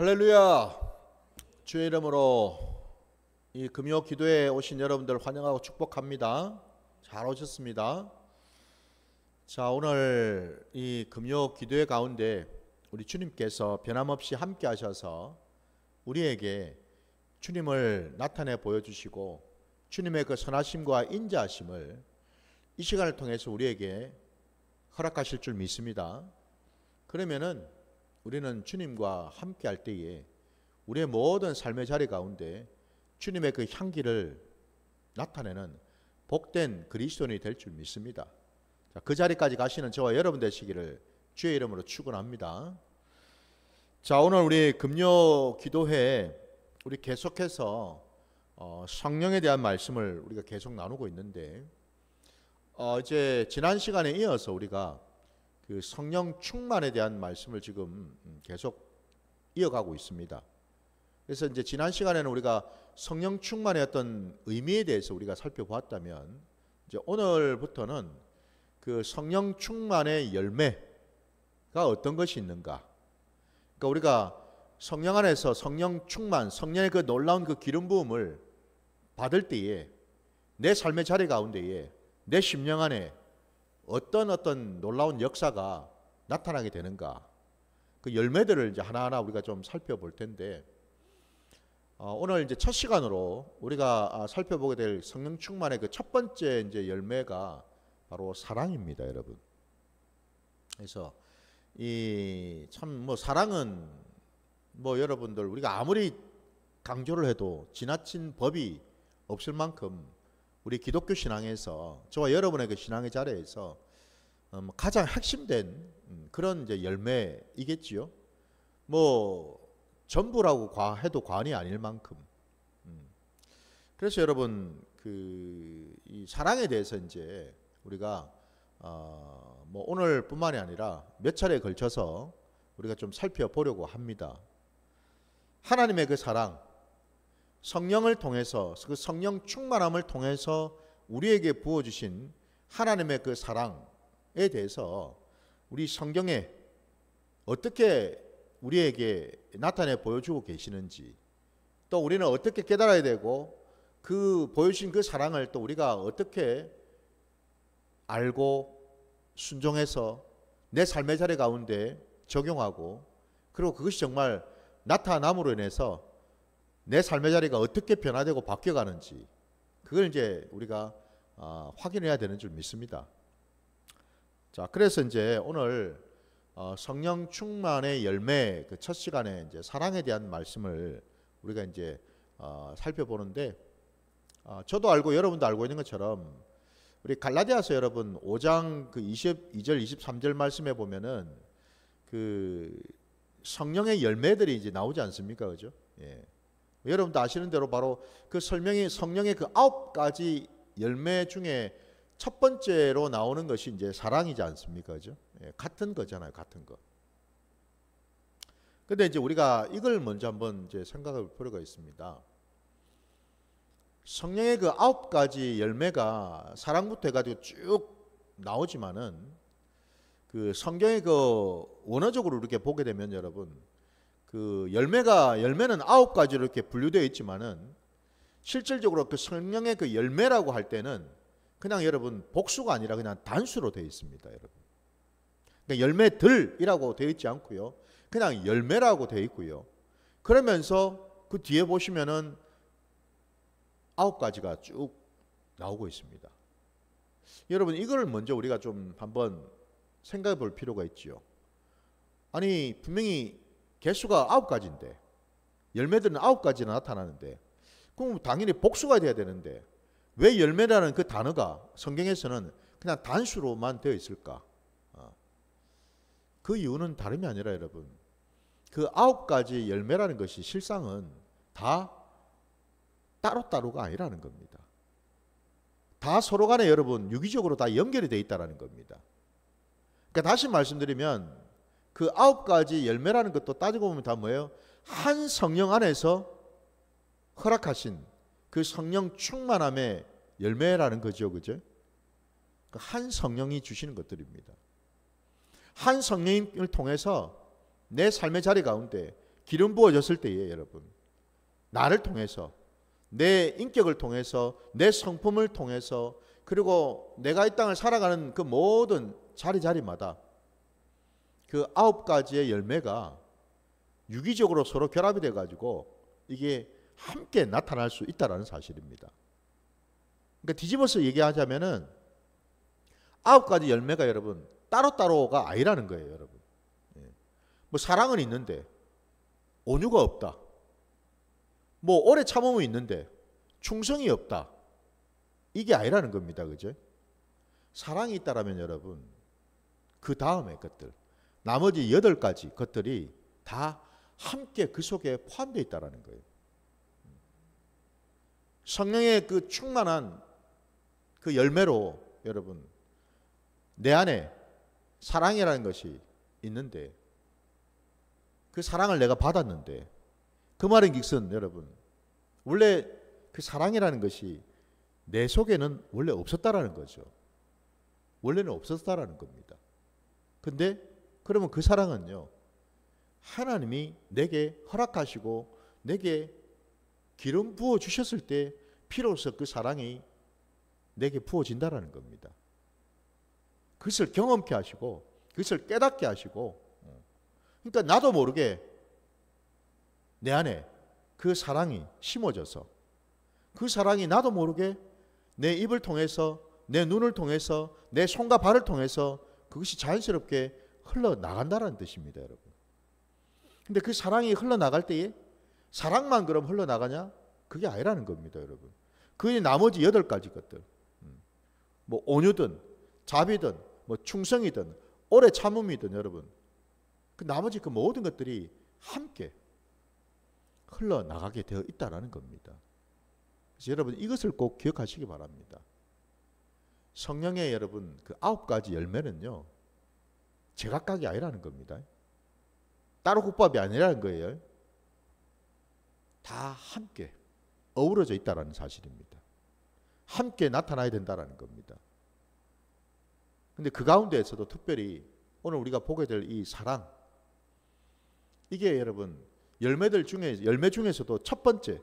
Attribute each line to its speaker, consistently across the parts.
Speaker 1: 할렐루야. 주의 이름으로 이 금요 기도에 오신 여러분들 환영하고 축복합니다. 잘 오셨습니다. 자, 오늘 이 금요 기도회 가운데 우리 주님께서 변함없이 함께 하셔서 우리에게 주님을 나타내 보여주시고 주님의 그 선하심과 인자하심을 이 시간을 통해서 우리에게 허락하실 줄 믿습니다. 그러면은 우리는 주님과 함께 할 때에 우리의 모든 삶의 자리 가운데 주님의 그 향기를 나타내는 복된 그리스도인이 될 줄 믿습니다. 자, 그 자리까지 가시는 저와 여러분 되시기를 주의 이름으로 축원합니다. 자, 오늘 우리 금요 기도회에 우리 계속해서 성령에 대한 말씀을 우리가 계속 나누고 있는데 이제 지난 시간에 이어서 우리가 그 성령 충만에 대한 말씀을 지금 계속 이어가고 있습니다. 그래서 이제 지난 시간에는 우리가 성령 충만의 어떤 의미에 대해서 우리가 살펴보았다면 이제 오늘부터는 그 성령 충만의 열매가 어떤 것이 있는가? 그러니까 우리가 성령 안에서 성령 충만, 성령의 그 놀라운 그 기름 부음을 받을 때에 내 삶의 자리 가운데에 내 심령 안에 어떤 놀라운 역사가 나타나게 되는가? 그 열매들을 이제 하나하나 우리가 좀 살펴볼 텐데 오늘 이제 첫 시간으로 우리가 살펴보게 될 성령 충만의 그 첫 번째 이제 열매가 바로 사랑입니다, 여러분. 그래서 이 참 뭐 사랑은 뭐 여러분들 우리가 아무리 강조를 해도 지나친 법이 없을 만큼 우리 기독교 신앙에서 저와 여러분의 그 신앙의 자리에서 가장 핵심된 그런 이제 열매이겠지요. 뭐 전부라고 해도 과언이 아닐 만큼. 그래서 여러분 이 사랑에 대해서 이제 우리가 뭐 오늘뿐만이 아니라 몇 차례에 걸쳐서 우리가 좀 살펴보려고 합니다. 하나님의 그 사랑, 성령을 통해서 그 성령 충만함을 통해서 우리에게 부어주신 하나님의 그 사랑에 대해서 우리 성경에 어떻게 우리에게 나타내 보여주고 계시는지, 또 우리는 어떻게 깨달아야 되고 그 보여주신 그 사랑을 또 우리가 어떻게 알고 순종해서 내 삶의 자리 가운데 적용하고, 그리고 그것이 정말 나타남으로 인해서 내 삶의 자리가 어떻게 변화되고 바뀌어가는지, 그걸 이제 우리가 확인해야 되는 줄 믿습니다. 자, 그래서 이제 오늘 성령 충만의 열매 그 첫 시간에 이제 사랑에 대한 말씀을 우리가 이제 살펴보는데, 저도 알고 여러분도 알고 있는 것처럼 우리 갈라디아서 여러분 5장 그 22절 23절 말씀에 보면은 그 성령의 열매들이 이제 나오지 않습니까, 그죠? 예. 여러분도 아시는 대로 바로 그 성령의 그 9가지 열매 중에 첫 번째로 나오는 것이 이제 사랑이지 않습니까? 그죠? 예, 같은 거잖아요, 같은 거. 근데 이제 우리가 이걸 먼저 한번 이제 생각해 볼 필요가 있습니다. 성령의 그 9가지 열매가 사랑부터 해가지고 쭉 나오지만은 그 성경의 그 원어적으로 이렇게 보게 되면 여러분 그 열매는 9가지로 이렇게 분류되어 있지만은 실질적으로 그 성령의 그 열매라고 할 때는 그냥 여러분 복수가 아니라 그냥 단수로 되어 있습니다, 여러분. 그러니까 열매들이라고 되어 있지 않고요, 그냥 열매라고 되어 있고요. 그러면서 그 뒤에 보시면은 9가지가 쭉 나오고 있습니다. 여러분 이걸 먼저 우리가 좀 한번 생각해 볼 필요가 있지요. 아니 분명히 개수가 9가지인데 열매들은 9가지나 나타나는데 그럼 당연히 복수가 돼야 되는데 왜 열매라는 그 단어가 성경에서는 그냥 단수로만 되어 있을까? 그 이유는 다름이 아니라 여러분 그 9가지 열매라는 것이 실상은 다 따로따로가 아니라는 겁니다. 다 서로 간에 여러분 유기적으로 다 연결이 되어 있다는 겁니다. 그러니까 다시 말씀드리면 그 9가지 열매라는 것도 따지고 보면 다 뭐예요? 한 성령 안에서 허락하신 그 성령 충만함의 열매라는 거죠, 그죠? 한 성령이 주시는 것들입니다. 한 성령을 통해서 내 삶의 자리 가운데 기름 부어졌을 때에 여러분, 나를 통해서, 내 인격을 통해서, 내 성품을 통해서, 그리고 내가 이 땅을 살아가는 그 모든 자리자리마다 그 9가지의 열매가 유기적으로 서로 결합이 돼가지고 이게 함께 나타날 수 있다는 사실입니다. 그러니까 뒤집어서 얘기하자면은 9가지 열매가 여러분 따로따로가 아니라는 거예요, 여러분. 뭐 사랑은 있는데 온유가 없다. 뭐 오래 참음이 있는데 충성이 없다. 이게 아니라는 겁니다, 그죠? 사랑이 있다라면 여러분, 그 다음의 것들, 나머지 8가지 것들이 다 함께 그 속에 포함되어 있다는 거예요. 성령의 그 충만한 그 열매로 여러분, 내 안에 사랑이라는 것이 있는데, 그 사랑을 내가 받았는데, 그 말인즉슨 여러분, 원래 그 사랑이라는 것이 내 속에는 원래 없었다라는 거죠. 원래는 없었다라는 겁니다. 근데 그러면 그 사랑은요, 하나님이 내게 허락하시고 내게 기름 부어 주셨을 때 비로소 그 사랑이 내게 부어진다라는 겁니다. 그것을 경험케 하시고 그것을 깨닫게 하시고, 그러니까 나도 모르게 내 안에 그 사랑이 심어져서 그 사랑이 나도 모르게 내 입을 통해서, 내 눈을 통해서, 내 손과 발을 통해서 그것이 자연스럽게 흘러나간다는 뜻입니다, 여러분. 근데 그 사랑이 흘러나갈 때에 사랑만 그럼 흘러나가냐? 그게 아니라는 겁니다, 여러분. 그 나머지 8가지 것들, 뭐 온유든 자비든 뭐 충성이든 오래 참음이든 여러분, 그 나머지 그 모든 것들이 함께 흘러나가게 되어 있다는 겁니다. 그래서 여러분 이것을 꼭 기억하시기 바랍니다. 성령의 여러분 그 9가지 열매는요, 제각각이 아니라는 겁니다. 따로 국밥이 아니라는 거예요. 다 함께 어우러져 있다는 사실입니다. 함께 나타나야 된다는 겁니다. 근데 그 가운데에서도 특별히 오늘 우리가 보게 될 이 사랑, 이게 여러분 열매 중에서도 첫 번째로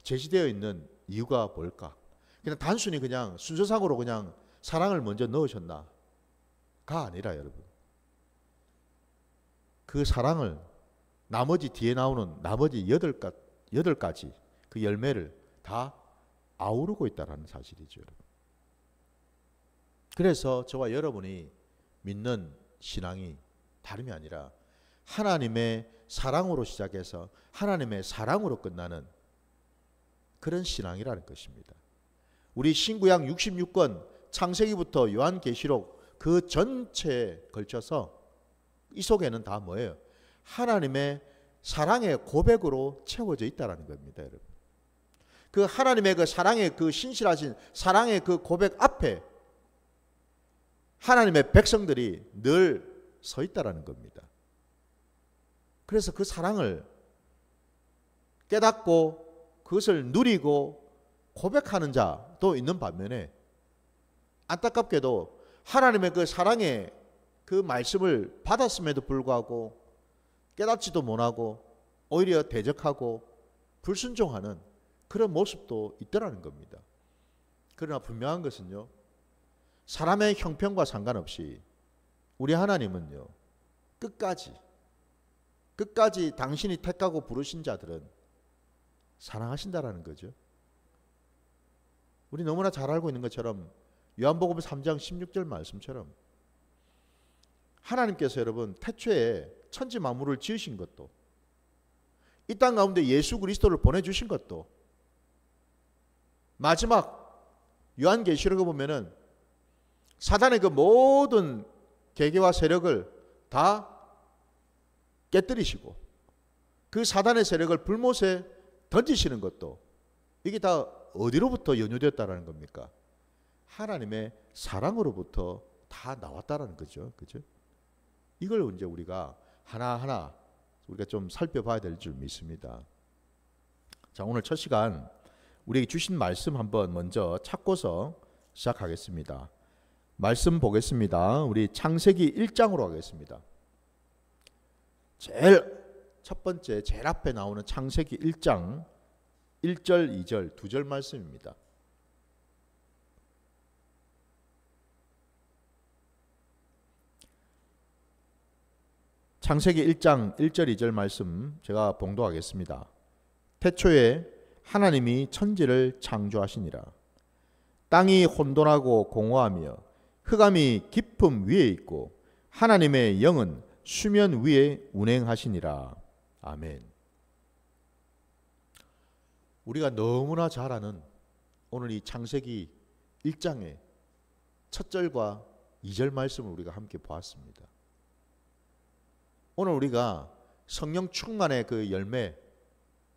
Speaker 1: 제시되어 있는 이유가 뭘까? 그냥 단순히 그냥 순서상으로 그냥 사랑을 먼저 넣으셨나가 아니라 여러분, 그 사랑을 나머지 뒤에 나오는 나머지 8가지 그 열매를 다 아우르고 있다는 사실이죠, 여러분. 그래서 저와 여러분이 믿는 신앙이 다름이 아니라 하나님의 사랑으로 시작해서 하나님의 사랑으로 끝나는 그런 신앙이라는 것입니다. 우리 신구약 66권 창세기부터 요한계시록 그 전체에 걸쳐서 이 속에는 다 뭐예요? 하나님의 사랑의 고백으로 채워져 있다는 겁니다, 여러분. 그 하나님의 그 사랑의 그 신실하신 사랑의 그 고백 앞에 하나님의 백성들이 늘 서 있다는 겁니다. 그래서 그 사랑을 깨닫고 그것을 누리고 고백하는 자도 있는 반면에, 안타깝게도 하나님의 그 사랑의 그 말씀을 받았음에도 불구하고 깨닫지도 못하고 오히려 대적하고 불순종하는 그런 모습도 있더라는 겁니다. 그러나 분명한 것은요, 사람의 형편과 상관없이 우리 하나님은요, 끝까지 당신이 택하고 부르신 자들은 사랑하신다라는 거죠. 우리 너무나 잘 알고 있는 것처럼 요한복음 3장 16절 말씀처럼 하나님께서 여러분 태초에 천지 만물을 지으신 것도, 이 땅 가운데 예수 그리스도를 보내주신 것도, 마지막 요한계시록에 보면은 사단의 그 모든 계계와 세력을 다 깨뜨리시고 그 사단의 세력을 불못에 던지시는 것도, 이게 다 어디로부터 연유되었다는 겁니까? 하나님의 사랑으로부터 다 나왔다라는 거죠. 그죠? 이걸 이제 우리가 하나하나 우리가 좀 살펴봐야 될 줄 믿습니다. 자, 오늘 첫 시간 우리에게 주신 말씀 한번 먼저 찾고서 시작하겠습니다. 말씀 보겠습니다. 우리 창세기 1장으로 가겠습니다. 제일 첫 번째 제일 앞에 나오는 창세기 1장 1절 2절 두 절 말씀입니다. 창세기 1장 1절 2절 말씀 제가 봉독하겠습니다. 태초에 하나님이 천지를 창조하시니라. 땅이 혼돈하고 공허하며 흑암이 깊음 위에 있고 하나님의 영은 수면 위에 운행하시니라. 아멘. 우리가 너무나 잘 아는 오늘 이 창세기 1장의 첫 절과 2절 말씀을 우리가 함께 보았습니다. 오늘 우리가 성령 충만의 그 열매,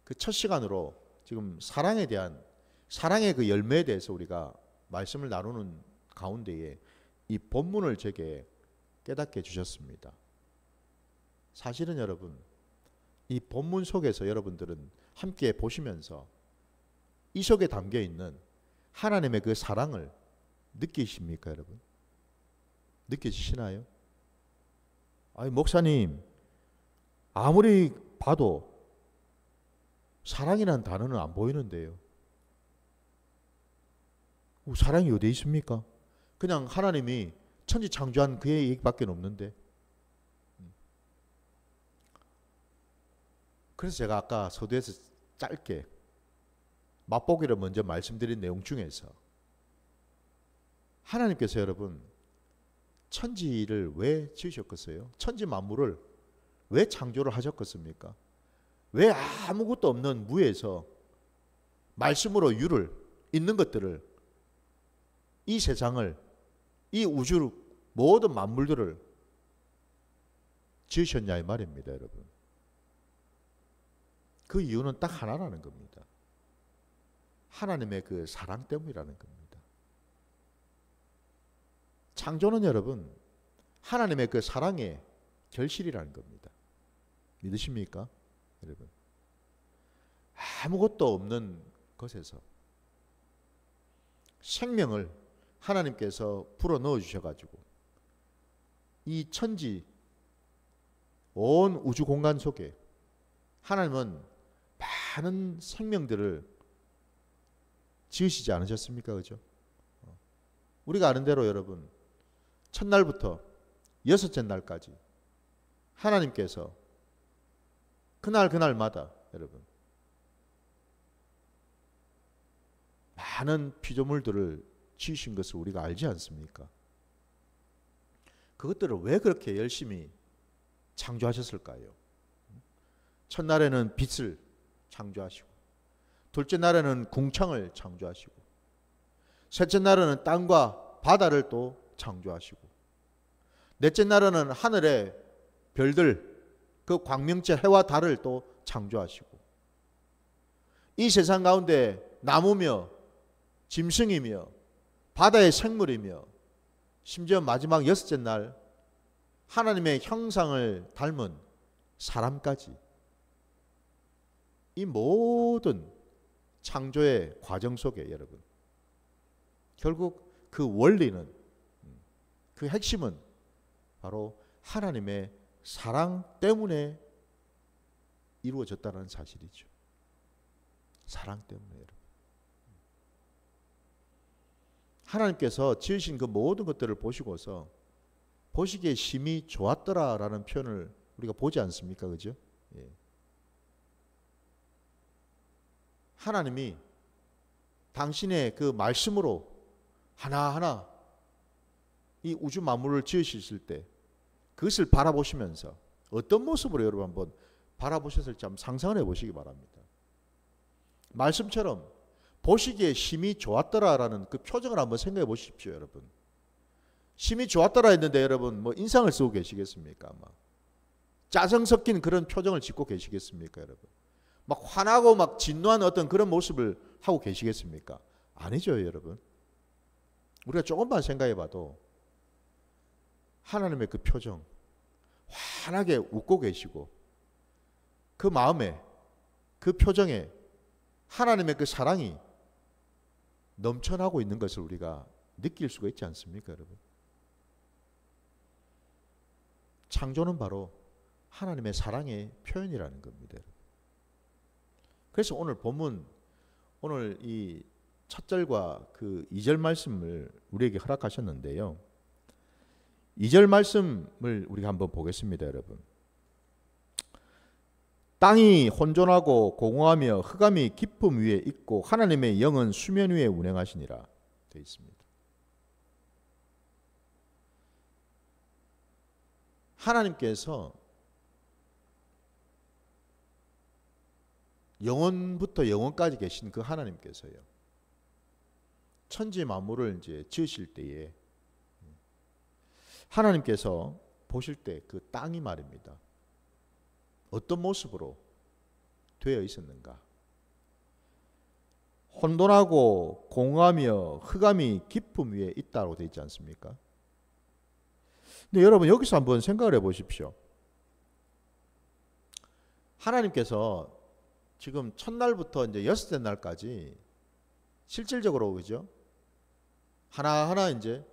Speaker 1: 그 첫 시간으로 지금 사랑에 대한 사랑의 그 열매에 대해서 우리가 말씀을 나누는 가운데에 이 본문을 제게 깨닫게 해주셨습니다. 사실은 여러분, 이 본문 속에서 여러분들은 함께 보시면서 이 속에 담겨 있는 하나님의 그 사랑을 느끼십니까, 여러분? 느껴지시나요? 아니, 목사님, 아무리 봐도 사랑이라는 단어는 안 보이는데요. 사랑이 어디 있습니까? 그냥 하나님이 천지 창조한 그의 얘기밖에 없는데. 그래서 제가 아까 서두에서 짧게 맛보기를 먼저 말씀드린 내용 중에서 하나님께서 여러분 천지를 왜 지으셨겠어요? 천지 만물을 왜 창조를 하셨겠습니까? 왜 아무것도 없는 무에서 말씀으로 유를 있는 것들을 이 세상을 이 우주 모든 만물들을 지으셨냐 이 말입니다, 여러분. 그 이유는 딱 하나라는 겁니다. 하나님의 그 사랑 때문이라는 겁니다. 창조는 여러분 하나님의 그 사랑의 결실이라는 겁니다. 믿으십니까? 여러분, 아무것도 없는 것에서 생명을 하나님께서 불어 넣어 주셔가지고 이 천지 온 우주 공간 속에 하나님은 많은 생명들을 지으시지 않으셨습니까? 그죠? 우리가 아는 대로 여러분 첫날부터 여섯째 날까지 하나님께서 그날마다 여러분 많은 피조물들을 지으신 것을 우리가 알지 않습니까? 그것들을 왜 그렇게 열심히 창조하셨을까요? 첫날에는 빛을 창조하시고 둘째 날에는 궁창을 창조하시고 셋째 날에는 땅과 바다를 또 창조하시고 넷째 날에는 하늘의 별들 그 광명체 해와 달을 또 창조하시고 이 세상 가운데 나무며 짐승이며 바다의 생물이며 심지어 마지막 여섯째 날 하나님의 형상을 닮은 사람까지 이 모든 창조의 과정 속에 여러분 결국 그 원리는 그 핵심은 바로 하나님의 사랑 때문에 이루어졌다는 사실이죠. 사랑 때문에 여러분. 하나님께서 지으신 그 모든 것들을 보시고서 보시기에 심히 좋았더라라는 표현을 우리가 보지 않습니까? 그죠? 예. 하나님이 당신의 그 말씀으로 하나하나 이 우주 만물을 지으셨을 때 그것을 바라보시면서 어떤 모습으로 여러분 한번 바라보셨을지 한번 상상을 해보시기 바랍니다. 말씀처럼 보시기에 심히 좋았더라라는 그 표정을 한번 생각해 보십시오, 여러분. 심히 좋았더라 했는데 여러분 뭐 인상을 쓰고 계시겠습니까? 아마 짜증 섞인 그런 표정을 짓고 계시겠습니까, 여러분? 막 화나고 막 진노한 어떤 그런 모습을 하고 계시겠습니까? 아니죠, 여러분. 우리가 조금만 생각해 봐도 하나님의 그 표정 환하게 웃고 계시고 그 마음에 그 표정에 하나님의 그 사랑이 넘쳐나고 있는 것을 우리가 느낄 수가 있지 않습니까, 여러분? 창조는 바로 하나님의 사랑의 표현이라는 겁니다. 그래서 오늘 본문, 오늘 이 첫 절과 그 2절 말씀을 우리에게 허락하셨는데요. 2절 말씀을 우리가 한번 보겠습니다, 여러분. 땅이 혼돈하고 공허하며 흑암이 깊음 위에 있고 하나님의 영은 수면 위에 운행하시니라 되어 있습니다. 하나님께서 영원부터 영원까지 계신 그 하나님께서요, 천지 만물을 이제 지으실 때에 하나님께서 보실 때 그 땅이 말입니다, 어떤 모습으로 되어 있었는가? 혼돈하고 공허하며 흑암이 깊음 위에 있다고 되어 있지 않습니까? 근데 여러분 여기서 한번 생각을 해 보십시오. 하나님께서 지금 첫날부터 이제 여섯째 날까지 실질적으로, 그죠? 하나하나 이제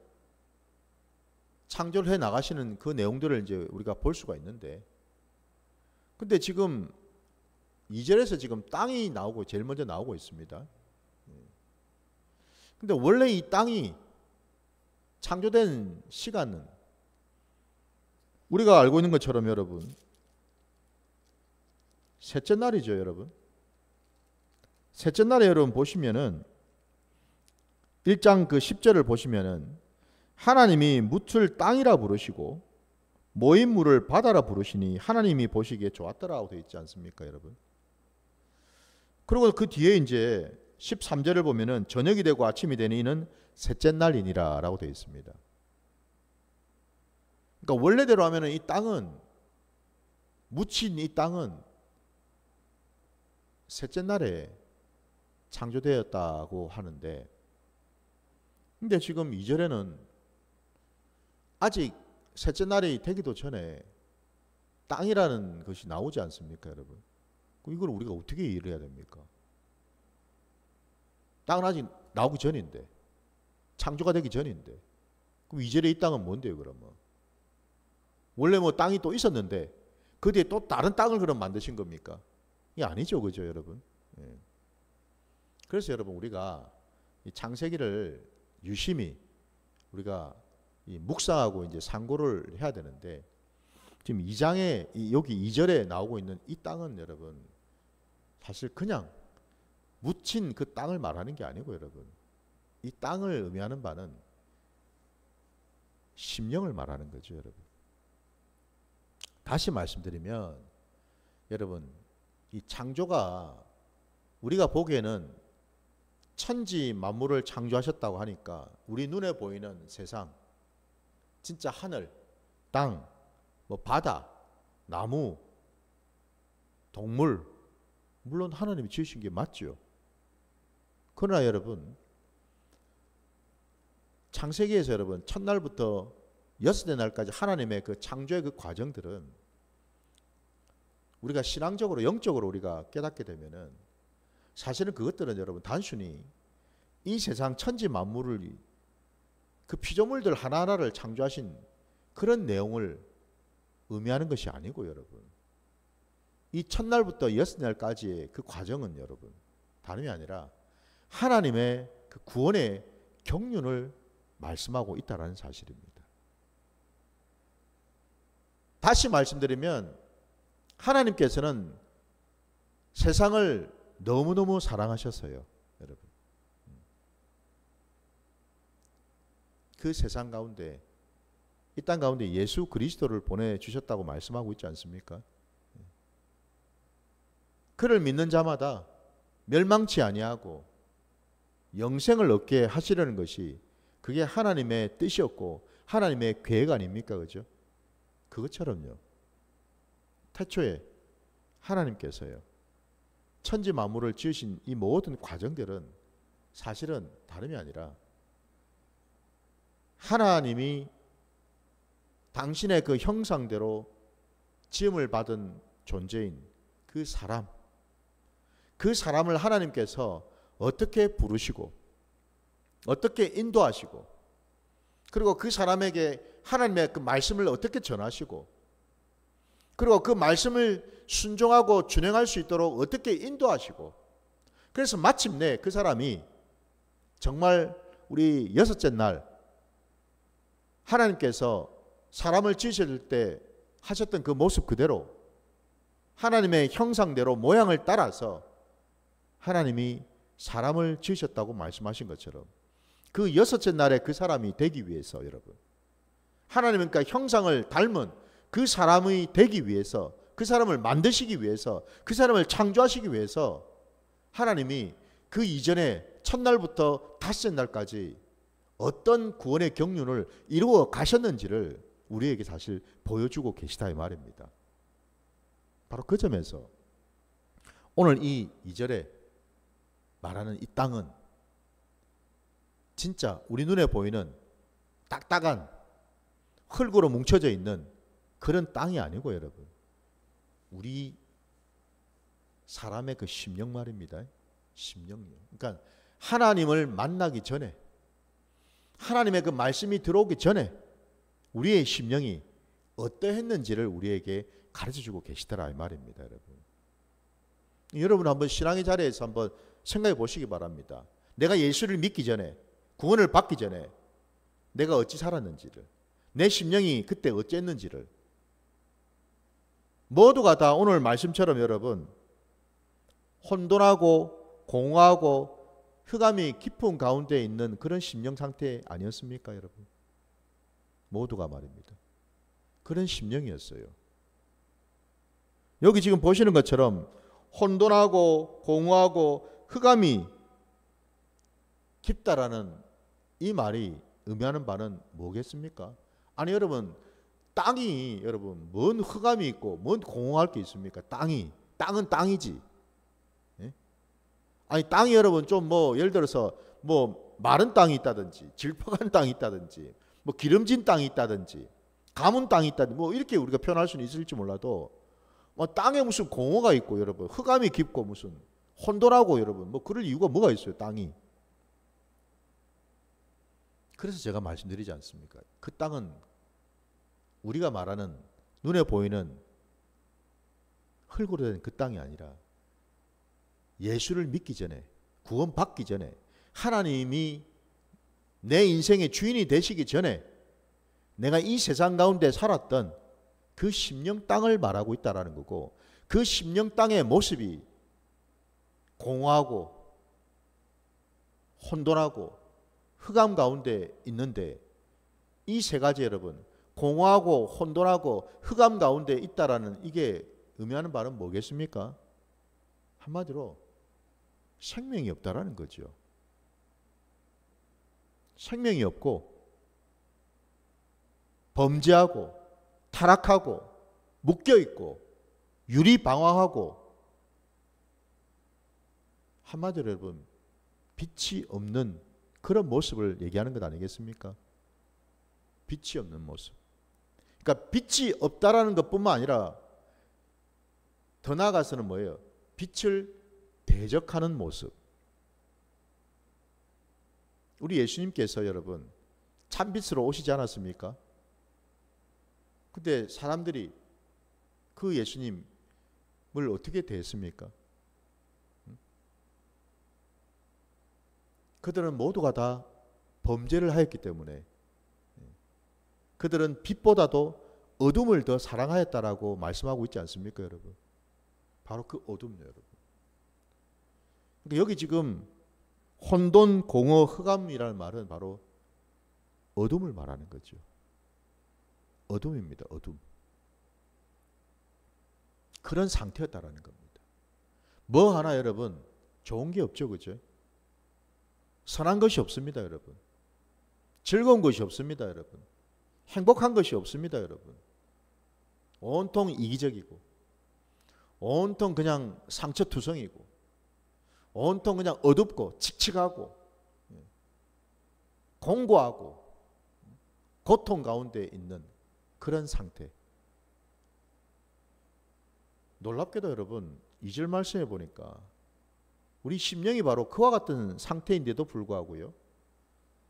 Speaker 1: 창조를 해 나가시는 그 내용들을 이제 우리가 볼 수가 있는데, 근데 지금 2절에서 지금 땅이 나오고 제일 먼저 나오고 있습니다. 근데 원래 이 땅이 창조된 시간은 우리가 알고 있는 것처럼 여러분 셋째 날이죠, 여러분. 셋째 날에 여러분 보시면은 1장 그 10절을 보시면은 하나님이 묻을 땅이라 부르시고 모인 물을 바다라 부르시니 하나님이 보시기에 좋았더라고 되어 있지 않습니까, 여러분? 그리고 그 뒤에 이제 13절을 보면은 저녁이 되고 아침이 되니 이는 셋째 날이니라라고 되어 있습니다. 그러니까 원래대로 하면은 이 땅은, 묻힌 이 땅은 셋째 날에 창조되었다고 하는데, 근데 지금 2절에는 아직 셋째 날이 되기도 전에 땅이라는 것이 나오지 않습니까, 여러분? 그럼 이걸 우리가 어떻게 이해를 해야 됩니까? 땅은 아직 나오기 전인데, 창조가 되기 전인데, 그럼 2절에 이 땅은 뭔데요, 그러면? 원래 뭐 땅이 또 있었는데 그 뒤에 또 다른 땅을 그럼 만드신 겁니까? 이게 아니죠, 그죠, 여러분? 예. 그래서 여러분 우리가 이 창세기를 유심히 우리가 이 묵상하고 이제 상고를 해야 되는데, 지금 2장에 여기 2절에 나오고 있는 이 땅은 여러분 사실 그냥 묻힌 그 땅을 말하는 게 아니고, 여러분 이 땅을 의미하는 바는 심령을 말하는 거죠, 여러분. 다시 말씀드리면 여러분 이 창조가 우리가 보기에는 천지 만물을 창조하셨다고 하니까 우리 눈에 보이는 세상, 진짜 하늘, 땅, 뭐 바다, 나무, 동물, 물론 하나님이 지으신 게 맞죠. 그러나 여러분 창세기에서 여러분 첫날부터 여섯째 날까지 하나님의 그 창조의 그 과정들은 우리가 신앙적으로 영적으로 우리가 깨닫게 되면은 사실은 그것들은 여러분 단순히 이 세상 천지 만물을 그 피조물들 하나하나를 창조하신 그런 내용을 의미하는 것이 아니고, 여러분 이 첫날부터 여섯째 날까지의 그 과정은 여러분 다름이 아니라 하나님의 그 구원의 경륜을 말씀하고 있다라는 사실입니다. 다시 말씀드리면 하나님께서는 세상을 너무너무 사랑하셨어요, 여러분. 그 세상 가운데, 이 땅 가운데 예수 그리스도를 보내주셨다고 말씀하고 있지 않습니까? 그를 믿는 자마다 멸망치 아니하고 영생을 얻게 하시려는 것이 그게 하나님의 뜻이었고 하나님의 계획 아닙니까, 그죠? 그것처럼요, 태초에 하나님께서요 천지 만물을 지으신 이 모든 과정들은 사실은 다름이 아니라 하나님이 당신의 그 형상대로 지음을 받은 존재인 그 사람, 그 사람을 하나님께서 어떻게 부르시고 어떻게 인도하시고, 그리고 그 사람에게 하나님의 그 말씀을 어떻게 전하시고, 그리고 그 말씀을 순종하고 준행할 수 있도록 어떻게 인도하시고, 그래서 마침내 그 사람이 정말 우리 여섯째 날 하나님께서 사람을 지으실 때 하셨던 그 모습 그대로 하나님의 형상대로 모양을 따라서 하나님이 사람을 지으셨다고 말씀하신 것처럼 그 여섯째 날에 그 사람이 되기 위해서, 여러분, 하나님은 그러니까 형상을 닮은 그 사람이 되기 위해서, 그 사람을 만드시기 위해서, 그 사람을 창조하시기 위해서 하나님이 그 이전에 첫날부터 다섯째 날까지 어떤 구원의 경륜을 이루어 가셨는지를 우리에게 사실 보여주고 계시다 이 말입니다. 바로 그 점에서 오늘 이 2절에 말하는 이 땅은 진짜 우리 눈에 보이는 딱딱한 흙으로 뭉쳐져 있는 그런 땅이 아니고, 여러분, 우리 사람의 그 심령 말입니다. 심령이요. 그러니까 하나님을 만나기 전에, 하나님의 그 말씀이 들어오기 전에 우리의 심령이 어떠했는지를 우리에게 가르쳐주고 계시더라 이 말입니다. 여러분 한번 신앙의 자리에서 한번 생각해 보시기 바랍니다. 내가 예수를 믿기 전에, 구원을 받기 전에 내가 어찌 살았는지를, 내 심령이 그때 어땠는지를. 모두가 다 오늘 말씀처럼 여러분 혼돈하고 공허하고 흑암이 깊은 가운데 있는 그런 심령 상태 아니었습니까, 여러분? 모두가 말입니다. 그런 심령이었어요. 여기 지금 보시는 것처럼 혼돈하고 공허하고 흑암이 깊다라는 이 말이 의미하는 바는 뭐겠습니까? 아니 여러분, 땅이 여러분 뭔 흑암이 있고 뭔 공허할 게 있습니까? 땅은 땅이지. 예? 아니 땅이 여러분 좀 뭐 예를 들어서 뭐 마른 땅이 있다든지 질퍽한 땅이 있다든지 뭐 기름진 땅이 있다든지 가문 땅이 있다든지 뭐 이렇게 우리가 표현할 수는 있을지 몰라도 뭐 땅에 무슨 공허가 있고 여러분 흑암이 깊고 무슨 혼돈하고 여러분 뭐 그럴 이유가 뭐가 있어요, 땅이. 그래서 제가 말씀드리지 않습니까? 그 땅은 우리가 말하는 눈에 보이는 흙으로 된 그 땅이 아니라 예수를 믿기 전에, 구원 받기 전에, 하나님이 내 인생의 주인이 되시기 전에 내가 이 세상 가운데 살았던 그 심령 땅을 말하고 있다는 거고, 그 심령 땅의 모습이 공허하고 혼돈하고 흑암 가운데 있는데, 이 세 가지 여러분 공허하고 혼돈하고 흑암 가운데 있다라는 이게 의미하는 바는 뭐겠습니까? 한마디로 생명이 없다라는 거죠. 생명이 없고 범죄하고 타락하고 묶여있고 유리방황하고, 한마디로 여러분 빛이 없는 그런 모습을 얘기하는 것 아니겠습니까? 빛이 없는 모습. 그러니까 빛이 없다라는 것뿐만 아니라 더 나아가서는 뭐예요? 빛을 대적하는 모습. 우리 예수님께서 여러분 참빛으로 오시지 않았습니까? 근데 사람들이 그 예수님을 어떻게 대했습니까? 그들은 모두가 다 범죄를 하였기 때문에 그들은 빛보다도 어둠을 더 사랑하였다라고 말씀하고 있지 않습니까, 여러분? 바로 그 어둠이에요, 여러분. 그러니까 여기 지금 혼돈, 공허, 흑암이라는 말은 바로 어둠을 말하는 거죠. 어둠입니다, 어둠. 그런 상태였다라는 겁니다. 뭐 하나 여러분 좋은 게 없죠, 그죠? 선한 것이 없습니다, 여러분. 즐거운 것이 없습니다, 여러분. 행복한 것이 없습니다, 여러분. 온통 이기적이고 온통 그냥 상처투성이고 온통 그냥 어둡고 칙칙하고 공고하고 고통 가운데 있는 그런 상태. 놀랍게도 여러분 2절 말씀해 보니까 우리 심령이 바로 그와 같은 상태인데도 불구하고요,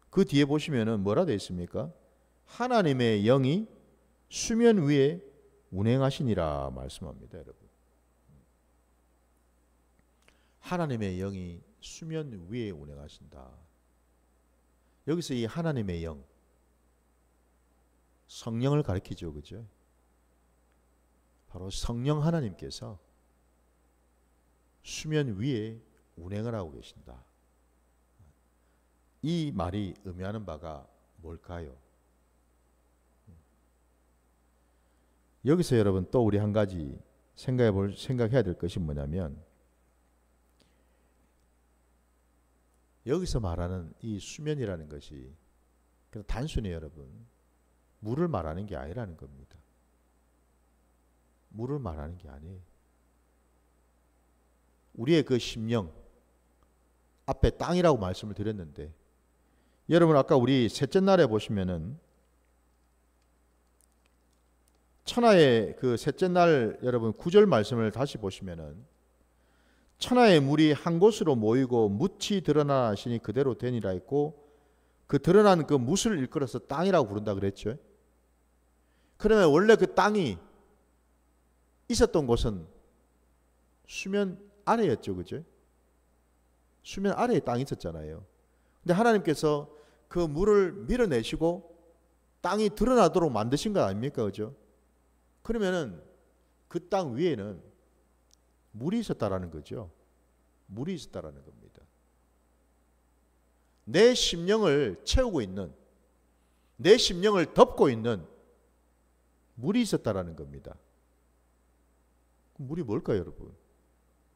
Speaker 1: 그 뒤에 보시면은 뭐라 되어 있습니까? 하나님의 영이 수면 위에 운행하시니라 말씀합니다, 여러분. 하나님의 영이 수면 위에 운행하신다. 여기서 이 하나님의 영, 성령을 가리키죠, 그죠? 바로 성령 하나님께서 수면 위에 운행을 하고 계신다. 이 말이 의미하는 바가 뭘까요? 여기서 여러분 또 우리 한 가지 생각해야 될 것이 뭐냐면, 여기서 말하는 이 수면이라는 것이 그냥 단순히 여러분 물을 말하는 게 아니라는 겁니다. 물을 말하는 게 아니에요. 우리의 그 심령, 앞에 땅이라고 말씀을 드렸는데, 여러분 아까 우리 셋째 날에 보시면은 천하의 그 셋째 날 여러분 9절 말씀을 다시 보시면은, 천하의 물이 한 곳으로 모이고 묻이 드러나시니 그대로 되니라 했고, 그 드러난 그 묻을 일컬어서 땅이라고 부른다 그랬죠. 그러면 원래 그 땅이 있었던 곳은 수면 아래였죠, 그죠? 수면 아래에 땅이 있었잖아요. 근데 하나님께서 그 물을 밀어내시고 땅이 드러나도록 만드신 거 아닙니까, 그죠? 그러면은 그 땅 위에는 물이 있었다라는 거죠. 물이 있었다라는 겁니다. 내 심령을 채우고 있는, 내 심령을 덮고 있는 물이 있었다라는 겁니다. 그 물이 뭘까요, 여러분?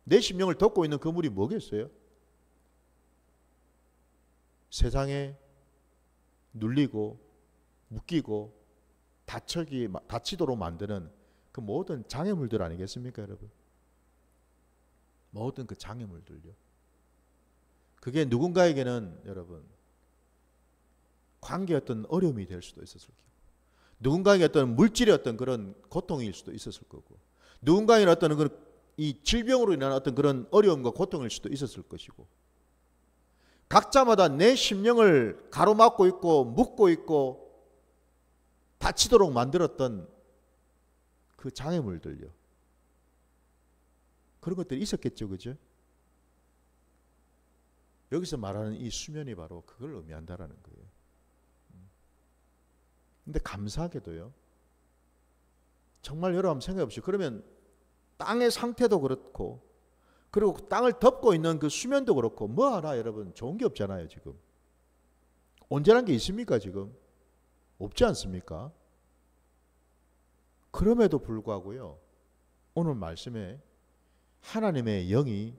Speaker 1: 내 심령을 덮고 있는 그 물이 뭐겠어요? 세상에 눌리고 묶이고 다치도록 만드는 그 모든 장애물들 아니겠습니까, 여러분? 모든 그 장애물들요. 그게 누군가에게는 여러분 관계의 어떤 어려움이 될 수도 있었을 거고, 누군가에게 어떤 물질의 어떤 그런 고통일 수도 있었을 거고, 누군가에게는 어떤 이 질병으로 인한 어떤 그런 어려움과 고통일 수도 있었을 것이고, 각자마다 내 심령을 가로막고 있고 묶고 있고 다치도록 만들었던 그 장애물들요. 그런 것들이 있었겠죠, 그죠? 여기서 말하는 이 수면이 바로 그걸 의미한다라는 거예요. 근데 감사하게도요, 정말 여러분 생각 없이, 그러면 땅의 상태도 그렇고, 그리고 땅을 덮고 있는 그 수면도 그렇고, 뭐 하나 여러분 좋은 게 없잖아요, 지금. 온전한 게 있습니까, 지금? 없지 않습니까? 그럼에도 불구하고요, 오늘 말씀에 하나님의 영이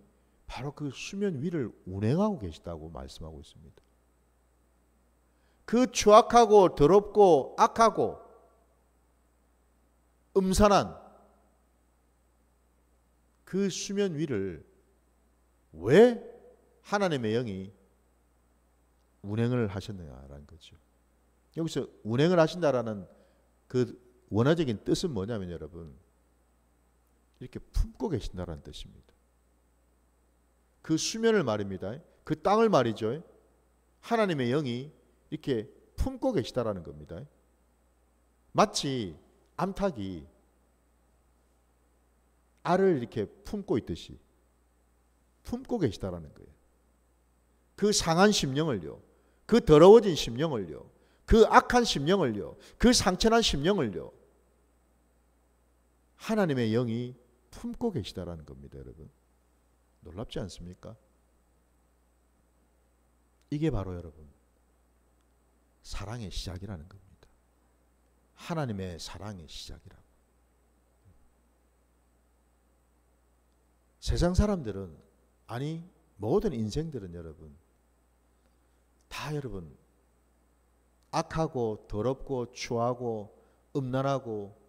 Speaker 1: 바로 그 수면 위를 운행하고 계시다고 말씀하고 있습니다. 그 추악하고 더럽고 악하고 음산한 그 수면 위를 왜 하나님의 영이 운행을 하셨느냐라는 거죠. 여기서 운행을 하신다라는 그 원어적인 뜻은 뭐냐면 여러분, 이렇게 품고 계신다라는 뜻입니다. 그 수면을 말입니다. 그 땅을 말이죠. 하나님의 영이 이렇게 품고 계시다라는 겁니다. 마치 암탉이 알을 이렇게 품고 있듯이 품고 계시다라는 거예요. 그 상한 심령을요, 그 더러워진 심령을요, 그 악한 심령을요, 그 상처난 심령을요, 하나님의 영이 품고 계시다라는 겁니다, 여러분. 놀랍지 않습니까? 이게 바로 여러분 사랑의 시작이라는 겁니다. 하나님의 사랑의 시작이라고. 세상 사람들은, 아니 모든 인생들은 여러분 다 여러분 악하고 더럽고 추하고 음란하고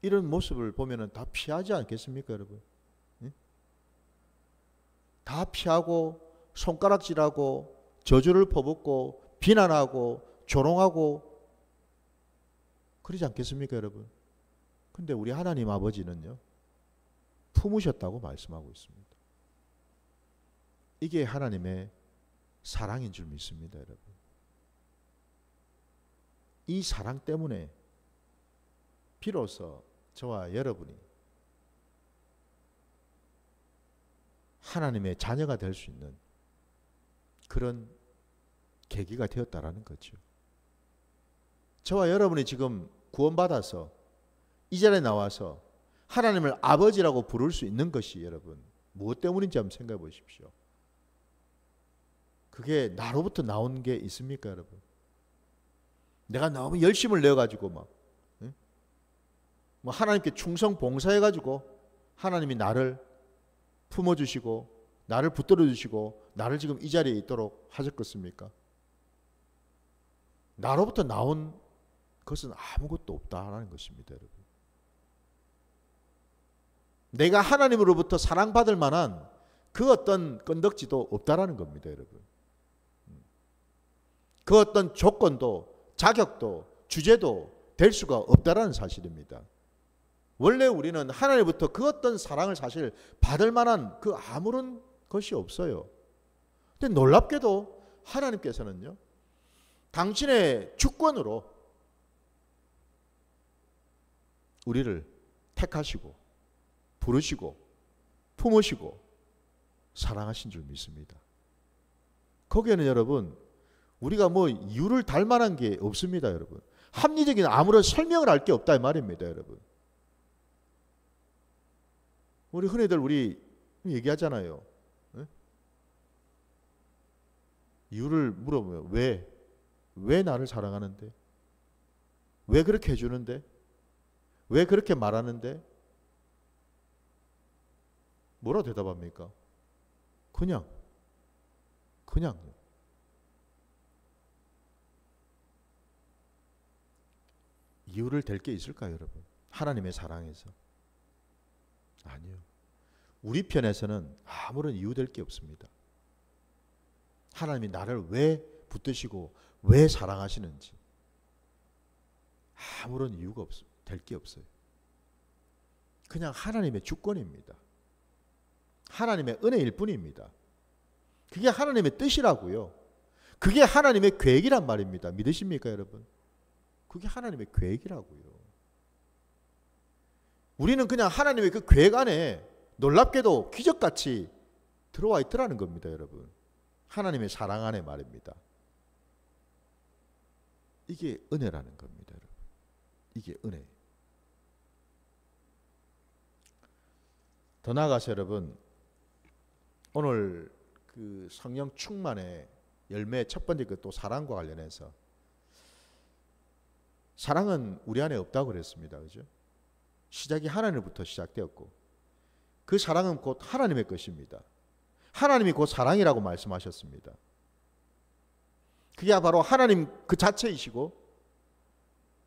Speaker 1: 이런 모습을 보면은 다 피하지 않겠습니까, 여러분? 예? 다 피하고 손가락질하고 저주를 퍼붓고 비난하고 조롱하고 그러지 않겠습니까, 여러분? 근데 우리 하나님 아버지는요, 품으셨다고 말씀하고 있습니다. 이게 하나님의 사랑인 줄 믿습니다, 여러분. 이 사랑 때문에 비로소 저와 여러분이 하나님의 자녀가 될 수 있는 그런 계기가 되었다라는 거죠. 저와 여러분이 지금 구원받아서 이 자리에 나와서 하나님을 아버지라고 부를 수 있는 것이 여러분 무엇 때문인지 한번 생각해 보십시오. 그게 나로부터 나온 게 있습니까, 여러분? 내가 너무 열심을 내어가지고 막 뭐 하나님께 충성 봉사해가지고 하나님이 나를 품어주시고 나를 붙들어주시고 나를 지금 이 자리에 있도록 하셨겠습니까? 나로부터 나온 것은 아무것도 없다라는 것입니다, 여러분. 내가 하나님으로부터 사랑받을 만한 그 어떤 건덕지도 없다라는 겁니다, 여러분. 그 어떤 조건도 자격도 주제도 될 수가 없다라는 사실입니다. 원래 우리는 하나님부터 그 어떤 사랑을 사실 받을 만한 그 아무런 것이 없어요. 근데 놀랍게도 하나님께서는요, 당신의 주권으로 우리를 택하시고 부르시고 품으시고 사랑하신 줄 믿습니다. 거기에는 여러분 우리가 뭐 이유를 달 만한 게 없습니다, 여러분. 합리적인 아무런 설명을 할 게 없다 이 말입니다, 여러분. 우리 흔히들 우리 얘기하잖아요. 네? 이유를 물어보면 왜 나를 사랑하는데? 왜 그렇게 해주는데? 왜 그렇게 말하는데? 뭐라 대답합니까? 그냥 이유를 댈 게 있을까요, 여러분? 하나님의 사랑에서 아니요. 우리 편에서는 아무런 이유 될 게 없습니다. 하나님이 나를 왜 붙드시고 왜 사랑하시는지 아무런 이유가 될 게 없어요. 그냥 하나님의 주권입니다. 하나님의 은혜일 뿐입니다. 그게 하나님의 뜻이라고요. 그게 하나님의 계획이란 말입니다. 믿으십니까, 여러분? 그게 하나님의 계획이라고요. 우리는 그냥 하나님의 그 계획 안에 놀랍게도 기적같이 들어와 있더라는 겁니다, 여러분. 하나님의 사랑 안에 말입니다. 이게 은혜라는 겁니다, 여러분. 이게 은혜. 더 나아가서 여러분, 오늘 그 성령 충만의 열매의 첫 번째 그 또 사랑과 관련해서 사랑은 우리 안에 없다고 그랬습니다, 그죠? 시작이 하나님부터 시작되었고 그 사랑은 곧 하나님의 것입니다. 하나님이 곧 사랑이라고 말씀하셨습니다. 그게 바로 하나님 그 자체이시고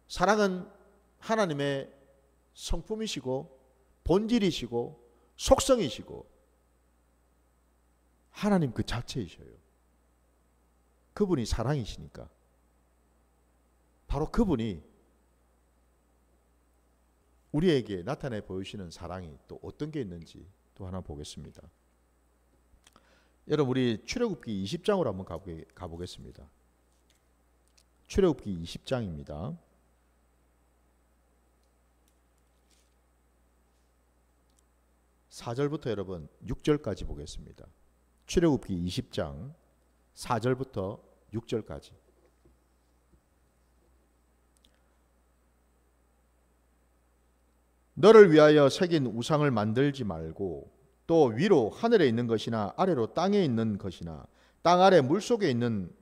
Speaker 1: 사랑은 하나님의 성품이시고 본질이시고 속성이시고 하나님 그 자체이셔요. 그분이 사랑이시니까 바로 그분이 우리에게 나타내 보이시는 사랑이 또 어떤 게 있는지 또 하나 보겠습니다. 여러분 우리 출애굽기 20장으로 한번 가보겠습니다. 출애굽기 20장입니다. 4절부터 여러분 6절까지 보겠습니다. 출애굽기 20장 4절부터 6절까지. 너를 위하여 새긴 우상을 만들지 말고 또 위로 하늘에 있는 것이나 아래로 땅에 있는 것이나 땅 아래 물속에 있는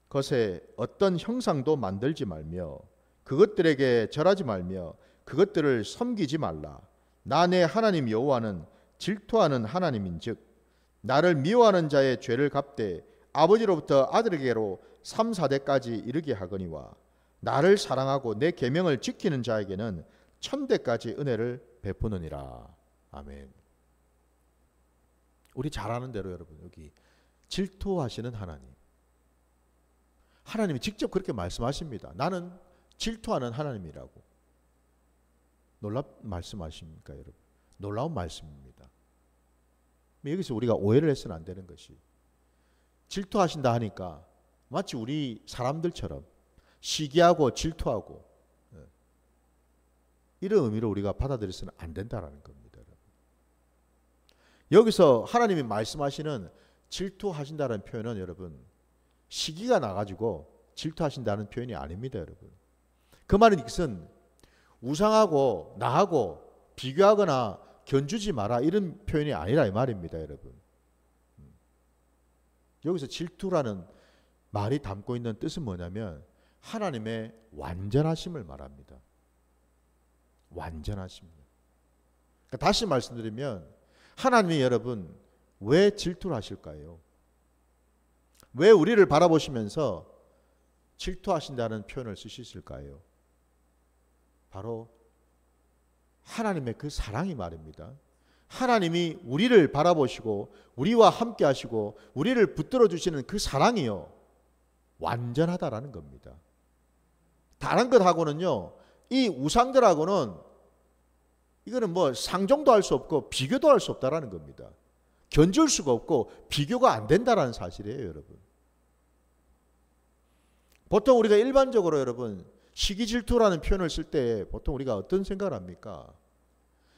Speaker 1: 것에 어떤 형상도 만들지 말며 그것들에게 절하지 말며 그것들을 섬기지 말라. 나 내 하나님 여호와는 질투하는 하나님인즉 나를 미워하는 자의 죄를 갚되 아버지로부터 아들에게로 3, 4대까지 이르게 하거니와 나를 사랑하고 내 계명을 지키는 자에게는 1000대까지 은혜를 베푸느니라. 아멘. 우리 잘 아는 대로 여러분 여기 질투하시는 하나님. 하나님이 직접 그렇게 말씀하십니다. 나는 질투하는 하나님이라고. 말씀하십니까, 여러분? 놀라운 말씀입니다. 여기서 우리가 오해를 해서는 안 되는 것이 질투하신다 하니까 마치 우리 사람들처럼 시기하고 질투하고 이런 의미로 우리가 받아들여서는 안 된다라는 겁니다. 여러분. 여기서 하나님이 말씀하시는 질투하신다는 표현은 여러분 시기가 나가지고 질투하신다는 표현이 아닙니다. 여러분. 그 말은 이것은 우상하고 나하고 비교하거나 견주지 마라 이런 표현이 아니라 이 말입니다. 여러분. 여기서 질투라는 말이 담고 있는 뜻은 뭐냐면 하나님의 완전하심을 말합니다. 완전하심. 그러니까 다시 말씀드리면 하나님이 여러분 왜 질투를 하실까요? 왜 우리를 바라보시면서 질투하신다는 표현을 쓰셨을까요? 바로 하나님의 그 사랑이 말입니다. 하나님이 우리를 바라보시고 우리와 함께 하시고 우리를 붙들어 주시는 그 사랑이요 완전하다라는 겁니다. 다른 것하고는요 이 우상들하고는 이거는 뭐 상종도 할 수 없고 비교도 할 수 없다라는 겁니다. 견줄 수가 없고 비교가 안 된다라는 사실이에요. 여러분. 보통 우리가 일반적으로 여러분 시기질투라는 표현을 쓸 때 보통 우리가 어떤 생각을 합니까?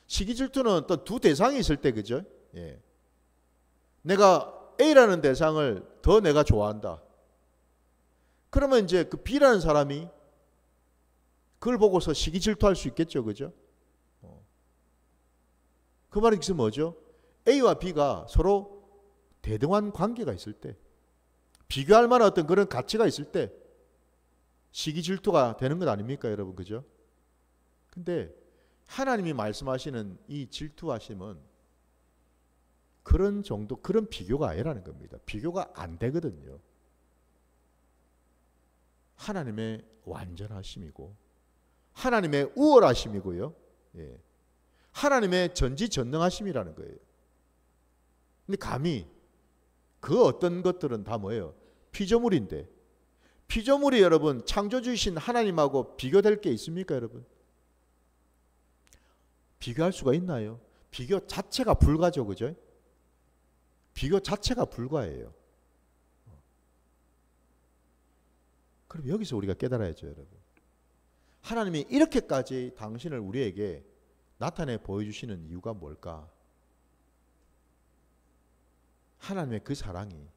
Speaker 1: 시기질투는 어떤 두 대상이 있을 때 그죠? 예. 내가 A라는 대상을 더 내가 좋아한다. 그러면 이제 그 B라는 사람이 그걸 보고서 시기질투할 수 있겠죠. 그죠? 그 말은 이것은 뭐죠? A와 B가 서로 대등한 관계가 있을 때 비교할 만한 어떤 그런 가치가 있을 때 시기질투가 되는 것 아닙니까 여러분 그죠? 근데 하나님이 말씀하시는 이 질투하심은 그런 정도 그런 비교가 아니라는 겁니다. 비교가 안 되거든요. 하나님의 완전하심이고 하나님의 우월하심이고요. 예. 하나님의 전지전능하심이라는 거예요. 근데 감히 그 어떤 것들은 다 뭐예요? 피조물인데 피조물이 여러분 창조주이신 하나님하고 비교될 게 있습니까 여러분? 비교할 수가 있나요? 비교 자체가 불가죠. 그죠? 비교 자체가 불가예요. 그럼 여기서 우리가 깨달아야죠. 여러분. 하나님이 이렇게까지 당신을 우리에게 나타내 보여주시는 이유가 뭘까? 하나님의 그 사랑이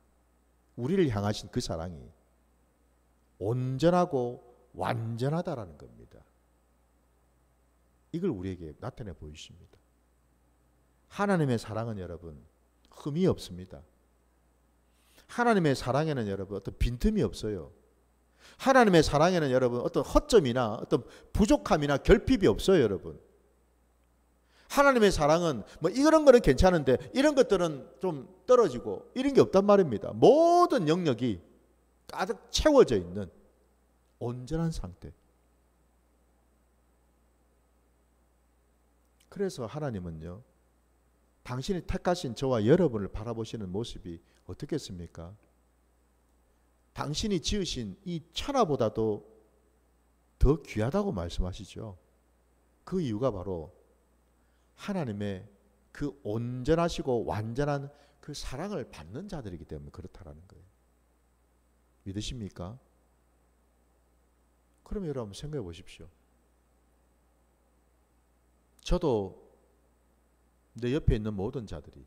Speaker 1: 우리를 향하신 그 사랑이 온전하고 완전하다라는 겁니다. 이걸 우리에게 나타내 보여주십니다. 하나님의 사랑은 여러분 흠이 없습니다. 하나님의 사랑에는 여러분 어떤 빈틈이 없어요. 하나님의 사랑에는 여러분 어떤 허점이나 어떤 부족함이나 결핍이 없어요. 여러분. 하나님의 사랑은 뭐 이런 거는 괜찮은데 이런 것들은 좀 떨어지고 이런 게 없단 말입니다. 모든 영역이 가득 채워져 있는 온전한 상태. 그래서 하나님은요 당신이 택하신 저와 여러분을 바라보시는 모습이 어떻겠습니까? 당신이 지으신 이 천하보다도 더 귀하다고 말씀하시죠. 그 이유가 바로 하나님의 그 온전하시고 완전한 그 사랑을 받는 자들이기 때문에 그렇다라는 거예요. 믿으십니까? 그럼 여러분 생각해 보십시오. 저도 내 옆에 있는 모든 자들이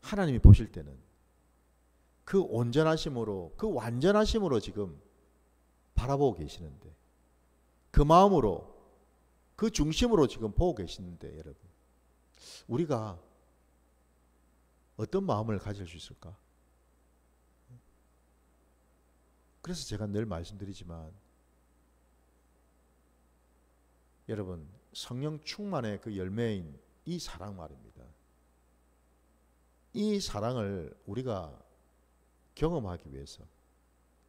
Speaker 1: 하나님이 보실 때는 그 온전하심으로 그 완전하심으로 지금 바라보고 계시는데 그 마음으로 그 중심으로 지금 보고 계시는데 여러분 우리가 어떤 마음을 가질 수 있을까? 그래서 제가 늘 말씀드리지만 여러분 성령 충만의 그 열매인 이 사랑 말입니다. 이 사랑을 우리가 경험하기 위해서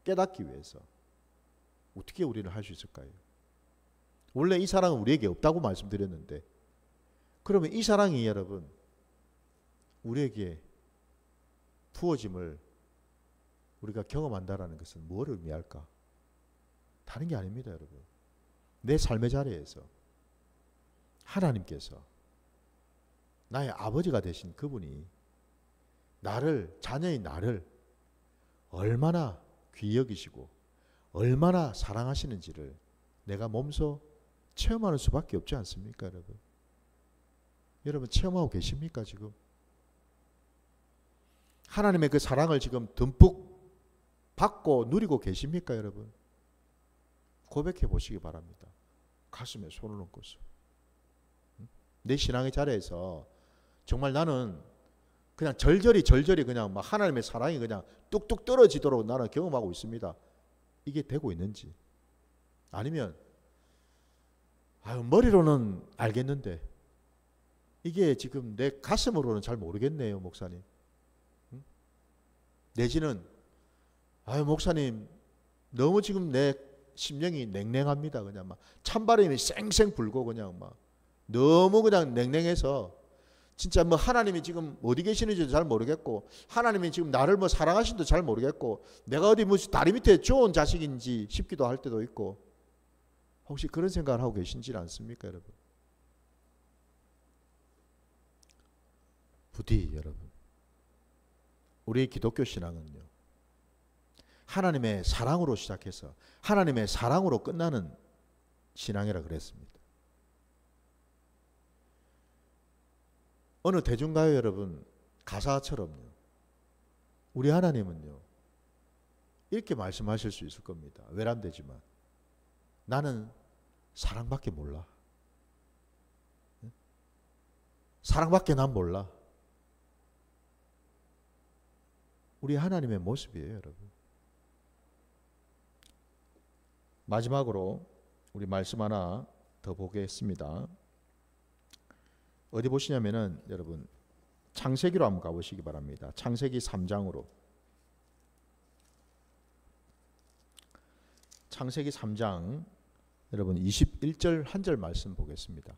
Speaker 1: 깨닫기 위해서 어떻게 우리는 할 수 있을까요? 원래 이 사랑은 우리에게 없다고 말씀드렸는데 그러면 이 사랑이 여러분 우리에게 부어짐을 우리가 경험한다는 것은 무엇을 의미할까? 다른 게 아닙니다. 여러분. 내 삶의 자리에서 하나님께서 나의 아버지가 되신 그분이 나를 자녀인 나를 얼마나 귀히 여기시고 얼마나 사랑하시는지를 내가 몸소 체험하는 수밖에 없지 않습니까, 여러분? 여러분 체험하고 계십니까, 지금? 하나님의 그 사랑을 지금 듬뿍 받고 누리고 계십니까, 여러분? 고백해 보시기 바랍니다. 가슴에 손을 얹고서. 내 신앙의 자리에서 정말 나는 그냥 절절히 그냥 막 하나님의 사랑이 그냥 뚝뚝 떨어지도록 나는 경험하고 있습니다. 이게 되고 있는지. 아니면 머리로는 알겠는데 이게 지금 내 가슴으로는 잘 모르겠네요, 목사님. 내지는 목사님 너무 지금 내 심령이 냉랭합니다. 그냥 막 찬바람이 쌩쌩 불고 그냥 막 너무 그냥 냉랭해서 진짜 뭐 하나님이 지금 어디 계시는지도 잘 모르겠고 하나님이 지금 나를 뭐 사랑하신지도 잘 모르겠고 내가 어디 무슨 다리 밑에 좋은 자식인지 싶기도 할 때도 있고 혹시 그런 생각을 하고 계신지 않습니까, 여러분? 부디 여러분 우리 기독교 신앙은요 하나님의 사랑으로 시작해서 하나님의 사랑으로 끝나는 신앙이라 그랬습니다. 어느 대중가요 여러분 가사처럼요 우리 하나님은요 이렇게 말씀하실 수 있을 겁니다. 외람되지만 나는 사랑밖에 몰라. 사랑밖에 난 몰라. 우리 하나님의 모습이에요, 여러분. 마지막으로 우리 말씀 하나 더 보겠습니다. 어디 보시냐면은 여러분 창세기로 한번 가보시기 바랍니다. 창세기 3장으로. 창세기 3장 여러분 21절 한 절 말씀 보겠습니다.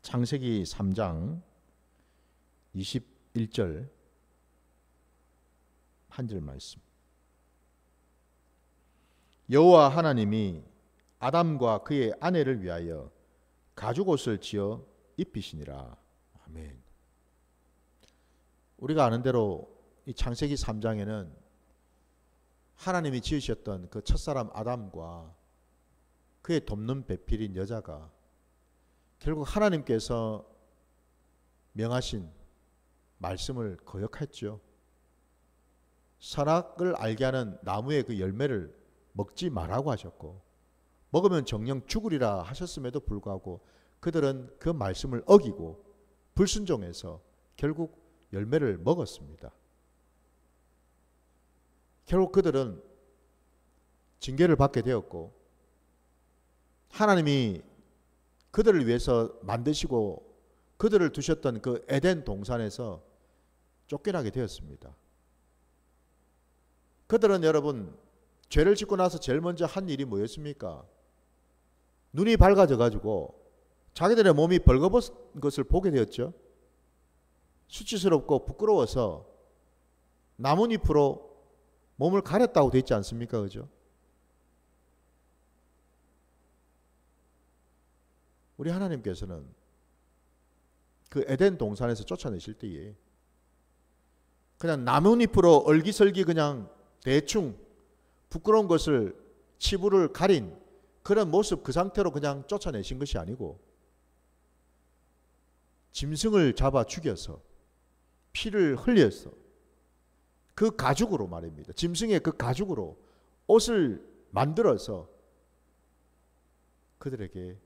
Speaker 1: 창세기 3장 21절 한 절 말씀. 여호와 하나님이 아담과 그의 아내를 위하여 가죽옷을 지어 입히시니라. 아멘. 우리가 아는 대로 이 창세기 3장에는 하나님이 지으셨던 그 첫사람 아담과 그의 돕는 배필인 여자가 결국 하나님께서 명하신 말씀을 거역했죠. 선악을 알게 하는 나무의 그 열매를 먹지 말라고 하셨고 먹으면 정령 죽으리라 하셨음에도 불구하고 그들은 그 말씀을 어기고 불순종해서 결국 열매를 먹었습니다. 결국 그들은 징계를 받게 되었고 하나님이 그들을 위해서 만드시고 그들을 두셨던 그 에덴 동산에서 쫓겨나게 되었습니다. 그들은 여러분 죄를 짓고 나서 제일 먼저 한 일이 뭐였습니까? 눈이 밝아져 가지고 자기들의 몸이 벌거벗은 것을 보게 되었죠. 수치스럽고 부끄러워서 나뭇잎으로 몸을 가렸다고 되어 있지 않습니까? 그죠? 우리 하나님께서는 그 에덴 동산에서 쫓아내실 때에 그냥 나뭇잎으로 얼기설기 그냥 대충 부끄러운 것을 치부를 가린 그런 모습 그 상태로 그냥 쫓아내신 것이 아니고 짐승을 잡아 죽여서 피를 흘려서 그 가죽으로 말입니다. 짐승의 그 가죽으로 옷을 만들어서 그들에게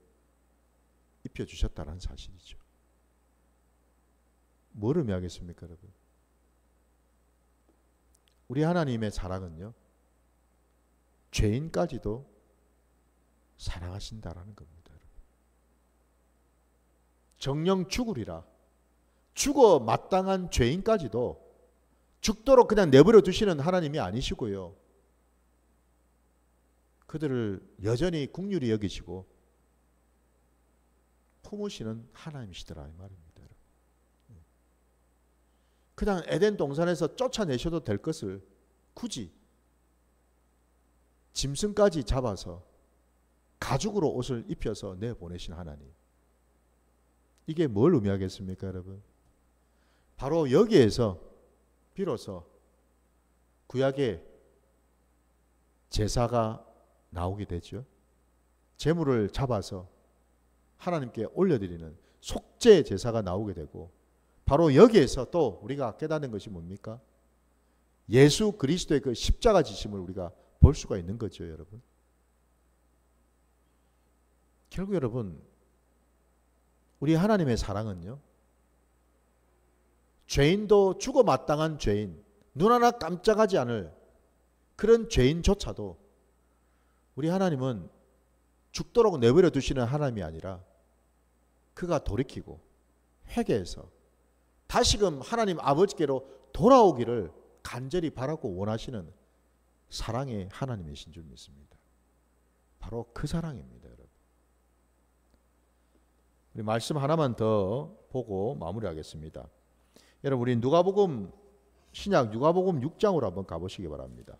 Speaker 1: 입혀주셨다는 사실이죠. 뭘 의미하겠습니까, 여러분? 우리 하나님의 사랑은요, 죄인까지도 사랑하신다라는 겁니다. 여러분. 정령 죽으리라. 죽어 마땅한 죄인까지도 죽도록 그냥 내버려 두시는 하나님이 아니시고요. 그들을 여전히 긍휼히 여기시고 품으시는 하나님이시더라 이 말입니다. 그냥 에덴 동산에서 쫓아내셔도 될 것을 굳이 짐승까지 잡아서 가죽으로 옷을 입혀서 내보내신 하나님. 이게 뭘 의미하겠습니까, 여러분? 바로 여기에서 비로소 구약의 제사가 나오게 되죠. 제물을 잡아서 하나님께 올려드리는 속죄 제사가 나오게 되고, 바로 여기에서 또 우리가 깨닫는 것이 뭡니까? 예수 그리스도의 그 십자가 지심을 우리가 볼 수가 있는 거죠, 여러분. 결국 여러분, 우리 하나님의 사랑은요, 죄인도 죽어 마땅한 죄인, 눈 하나 깜짝하지 않을 그런 죄인조차도 우리 하나님은 죽도록 내버려 두시는 하나님이 아니라 그가 돌이키고 회개해서 다시금 하나님 아버지께로 돌아오기를 간절히 바라고 원하시는 사랑의 하나님이신 줄 믿습니다. 바로 그 사랑입니다, 여러분. 우리 말씀 하나만 더 보고 마무리하겠습니다. 여러분, 우리 누가복음, 신약 누가복음 6장으로 한번 가보시기 바랍니다.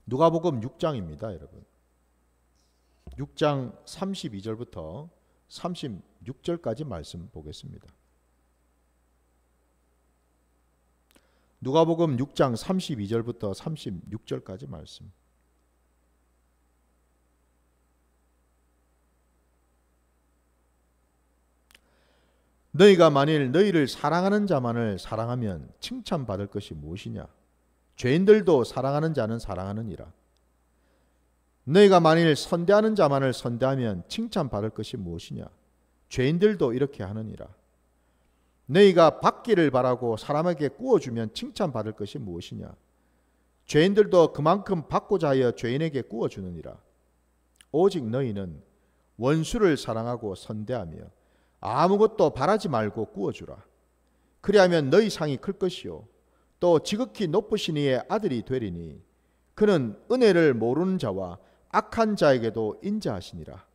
Speaker 1: 누가복음 6장입니다, 여러분. 6장 32절부터 36절까지 말씀 보겠습니다. 누가복음 6장 32절부터 36절까지 말씀. 너희가 만일 너희를 사랑하는 자만을 사랑하면 칭찬받을 것이 무엇이냐? 죄인들도 사랑하는 자는 사랑하느니라. 너희가 만일 선대하는 자만을 선대하면 칭찬받을 것이 무엇이냐? 죄인들도 이렇게 하느니라. 너희가 받기를 바라고 사람에게 구워주면 칭찬받을 것이 무엇이냐? 죄인들도 그만큼 받고자 하여 죄인에게 구워주느니라. 오직 너희는 원수를 사랑하고 선대하며 아무것도 바라지 말고 구워주라. 그리하면 너희 상이 클 것이요 또 지극히 높으신 이의 아들이 되리니 그는 은혜를 모르는 자와 악한 자에게도 인자하시니라.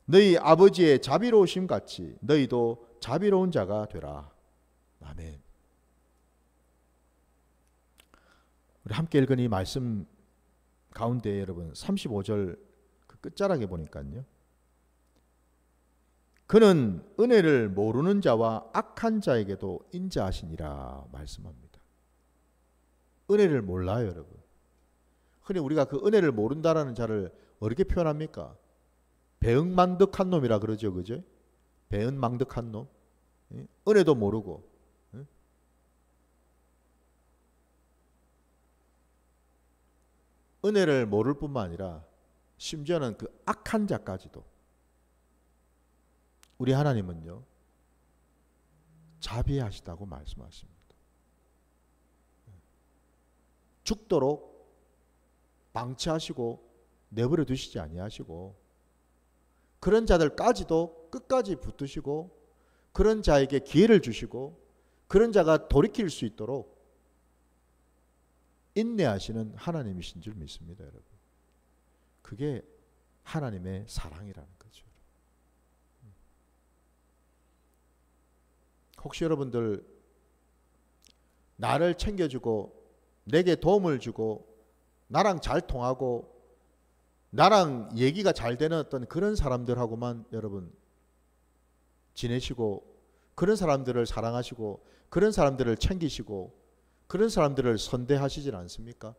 Speaker 1: 너희 아버지의 자비로우심 같이 너희도 자비로운 자가 되라. 아멘. 우리 함께 읽은 이 말씀 가운데 여러분 35절 그 끝자락에 보니까요, 그는 은혜를 모르는 자와 악한 자에게도 인자하시니라 말씀합니다. 은혜를 몰라요, 여러분. 흔히 우리가 그 은혜를 모른다라는 자를 어떻게 표현합니까? 배은망덕한 놈이라 그러죠, 그죠? 배은망덕한 놈. 은혜도 모르고. 은혜를 모를 뿐만 아니라 심지어는 그 악한 자까지도. 우리 하나님은요, 자비하시다고 말씀하십니다. 죽도록 방치하시고 내버려 두시지 아니하시고 그런 자들까지도 끝까지 붙드시고 그런 자에게 기회를 주시고 그런 자가 돌이킬 수 있도록 인내하시는 하나님이신 줄 믿습니다, 여러분. 그게 하나님의 사랑이라는 거죠. 혹시 여러분들 나를 챙겨주고 내게 도움을 주고 나랑 잘 통하고 나랑 얘기가 잘 되는 어떤 그런 사람들하고만 여러분 지내시고 그런 사람들을 사랑하시고 그런 사람들을 챙기시고 그런 사람들을 선대하시질 않습니까?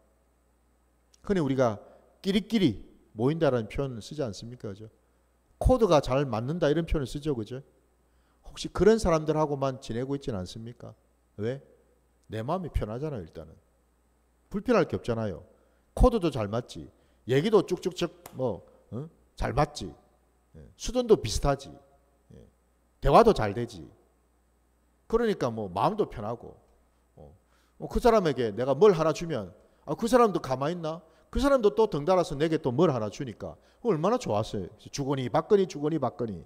Speaker 1: 흔히 우리가 끼리끼리 모인다라는 표현을 쓰지 않습니까? 그죠? 코드가 잘 맞는다 이런 표현을 쓰죠, 그죠? 혹시 그런 사람들하고만 지내고 있지는 않습니까? 왜? 내 마음이 편하잖아요, 일단은. 불편할 게 없잖아요. 코드도 잘 맞지. 얘기도 쭉쭉쭉 잘 맞지. 수준도 비슷하지. 대화도 잘 되지. 그러니까 마음도 편하고. 그 사람에게 내가 뭘 하나 주면 그 사람도 가만히 있나? 그 사람도 또 덩달아서 내게 또 뭘 하나 주니까 얼마나 좋았어요. 주거니 받거니 주거니 받거니.